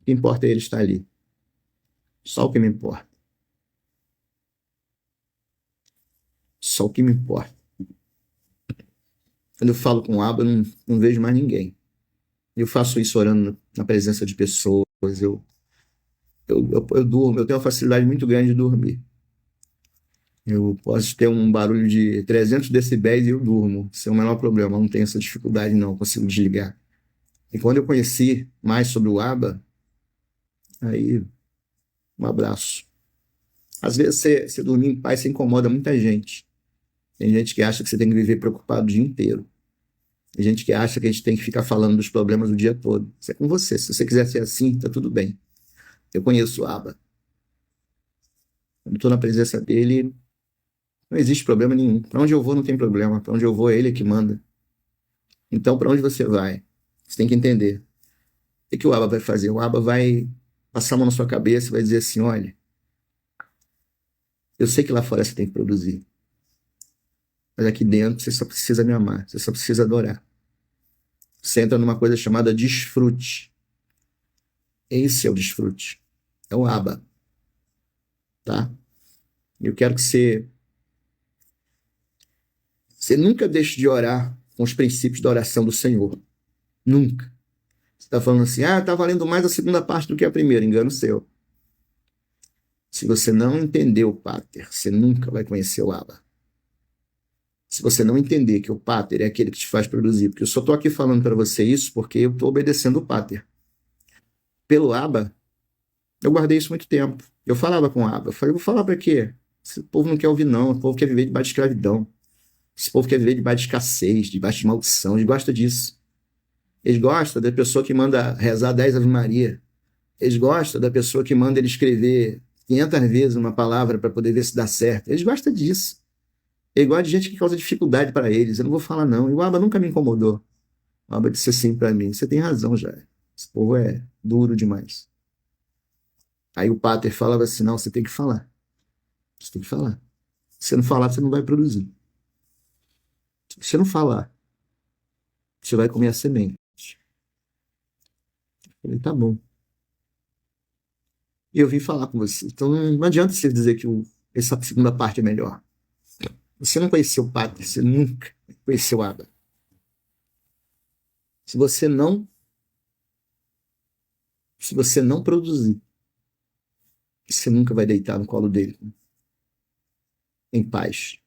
o que importa é ele estar ali. Só o que me importa. Só o que me importa. Quando eu falo com o Abba, eu não vejo mais ninguém. Eu faço isso orando na presença de pessoas. Eu durmo, eu tenho uma facilidade muito grande de dormir. Eu posso ter um barulho de 300 decibéis e eu durmo. Isso é o menor problema, eu não tenho essa dificuldade, não. Eu consigo desligar. E quando eu conheci mais sobre o Abba, aí, um abraço. Às vezes você dormir em paz, você incomoda muita gente. Tem gente que acha que você tem que viver preocupado o dia inteiro. Tem gente que acha que a gente tem que ficar falando dos problemas o dia todo. Isso é com você. Se você quiser ser assim, tá tudo bem. Eu conheço o Abba. Quando estou na presença dele, não existe problema nenhum. Para onde eu vou, não tem problema. Para onde eu vou, é ele que manda. Então, para onde você vai? Você tem que entender. O que o Abba vai fazer? O Abba vai passar a mão na sua cabeça e vai dizer assim: olha, eu sei que lá fora você tem que produzir. Mas aqui dentro você só precisa me amar. Você só precisa adorar. Você entra numa coisa chamada desfrute. Esse é o desfrute. É o Abba. Tá? Eu quero que você nunca deixe de orar com os princípios da oração do Senhor. Nunca. Você está falando assim, está valendo mais a segunda parte do que a primeira. Engano seu. Se você não entender o Pater, você nunca vai conhecer o Abba. Se você não entender que o Pater é aquele que te faz produzir, porque eu só estou aqui falando para você isso porque eu estou obedecendo o Pater. Pelo Abba, eu guardei isso muito tempo. Eu falava com o Abba, eu falei, vou falar para quê? Esse povo não quer ouvir não, o povo quer viver debaixo de escravidão. Esse povo quer viver debaixo de escassez, debaixo de maldição, eles gostam disso. Eles gostam da pessoa que manda rezar 10 Ave Maria. Eles gostam da pessoa que manda ele escrever 500 vezes uma palavra para poder ver se dá certo. Eles gostam disso. É igual de gente que causa dificuldade para eles. Eu não vou falar não. E o Abba nunca me incomodou. O Abba disse assim para mim, você tem razão já. Esse povo é duro demais. Aí o Pater falava assim, não, você tem que falar. Você tem que falar. Se você não falar, você não vai produzir. Se você não falar, você vai comer a semente. Eu falei, tá bom. E eu vim falar com você. Então não adianta você dizer que essa segunda parte é melhor. Você não conheceu o Pater, você nunca conheceu o Abba. Se você não, se você não produzir, você nunca vai deitar no colo dele em paz.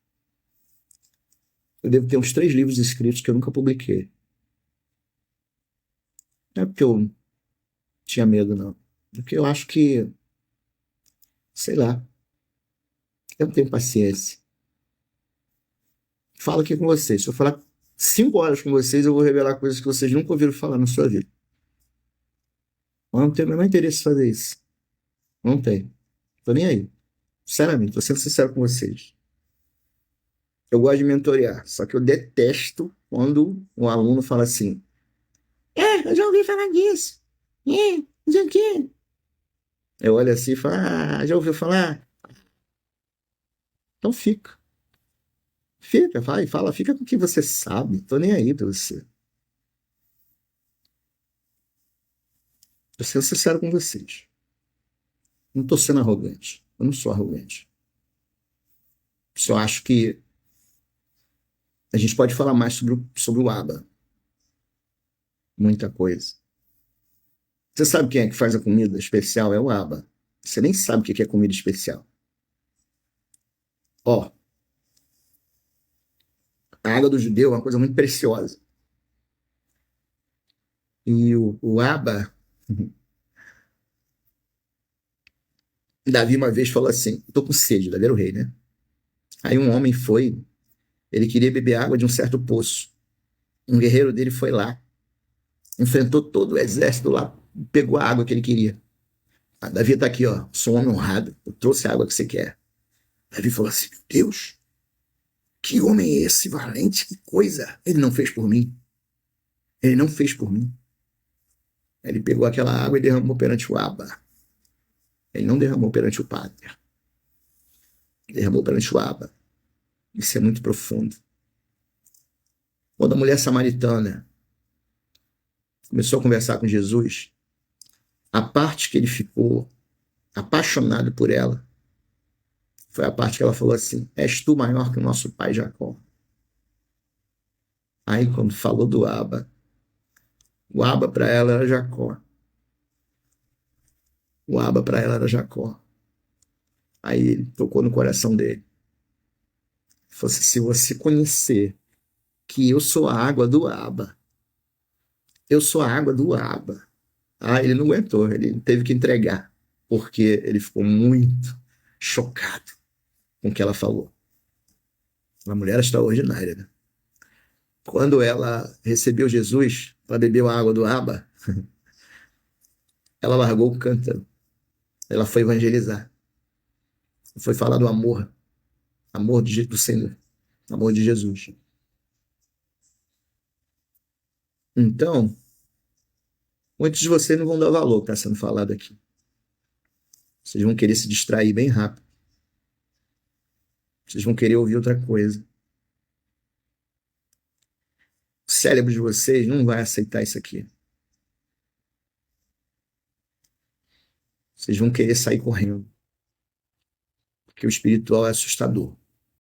Eu devo ter uns 3 livros escritos que eu nunca publiquei. Não é porque eu tinha medo, não. É porque eu acho que, sei lá, eu não tenho paciência. Falo aqui com vocês. Se eu falar 5 horas com vocês, eu vou revelar coisas que vocês nunca ouviram falar na sua vida. Eu não tenho o menor interesse em fazer isso. Não tenho. Tô nem aí. Sinceramente, tô sendo sincero com vocês. Eu gosto de mentorear, só que eu detesto quando um aluno fala assim: eu já ouvi falar disso. Não sei o quê. O quê. Eu olho assim e falo: já ouviu falar? Então fica. Fica, vai, fala, fica com o que você sabe. Tô nem aí pra você. Tô sendo sincero com vocês. Não tô sendo arrogante. Eu não sou arrogante. Só acho que a gente pode falar mais sobre o ABA. Muita coisa. Você sabe quem é que faz a comida especial? É o ABA. Você nem sabe o que é comida especial. Ó, a água do judeu é uma coisa muito preciosa. E o ABA, Davi uma vez falou assim: tô com sede, Davi era o rei, né? Aí um homem foi, ele queria beber água de um certo poço. Um guerreiro dele foi lá, enfrentou todo o exército lá, pegou a água que ele queria. Ah, Davi tá aqui, ó, sou um homem honrado, eu trouxe a água que você quer. Davi falou assim: meu Deus, que homem é esse, valente, que coisa. Ele não fez por mim. Ele não fez por mim. Ele pegou aquela água e derramou perante o Abba. Ele não derramou perante o Pátria. Ele derramou perante o Abba. Isso é muito profundo. Quando a mulher samaritana começou a conversar com Jesus, a parte que ele ficou apaixonado por ela foi a parte que ela falou assim: és tu maior que o nosso pai Jacó. Aí, quando falou do Abba, o Abba para ela era Jacó. O Abba para ela era Jacó. Aí ele tocou no coração dele. Falou assim: se você conhecer que eu sou a água do Abba, eu sou a água do Abba. Ah, ele não aguentou, ele teve que entregar, porque ele ficou muito chocado com o que ela falou. Uma mulher extraordinária, né? Quando ela recebeu Jesus, ela bebeu a água do Abba, ela largou o cântaro, ela foi evangelizar, foi falar do amor, do Senhor, amor de Jesus. Então, muitos de vocês não vão dar valor ao que está sendo falado aqui. Vocês vão querer se distrair bem rápido. Vocês vão querer ouvir outra coisa. O cérebro de vocês não vai aceitar isso aqui. Vocês vão querer sair correndo. Porque o espiritual é assustador.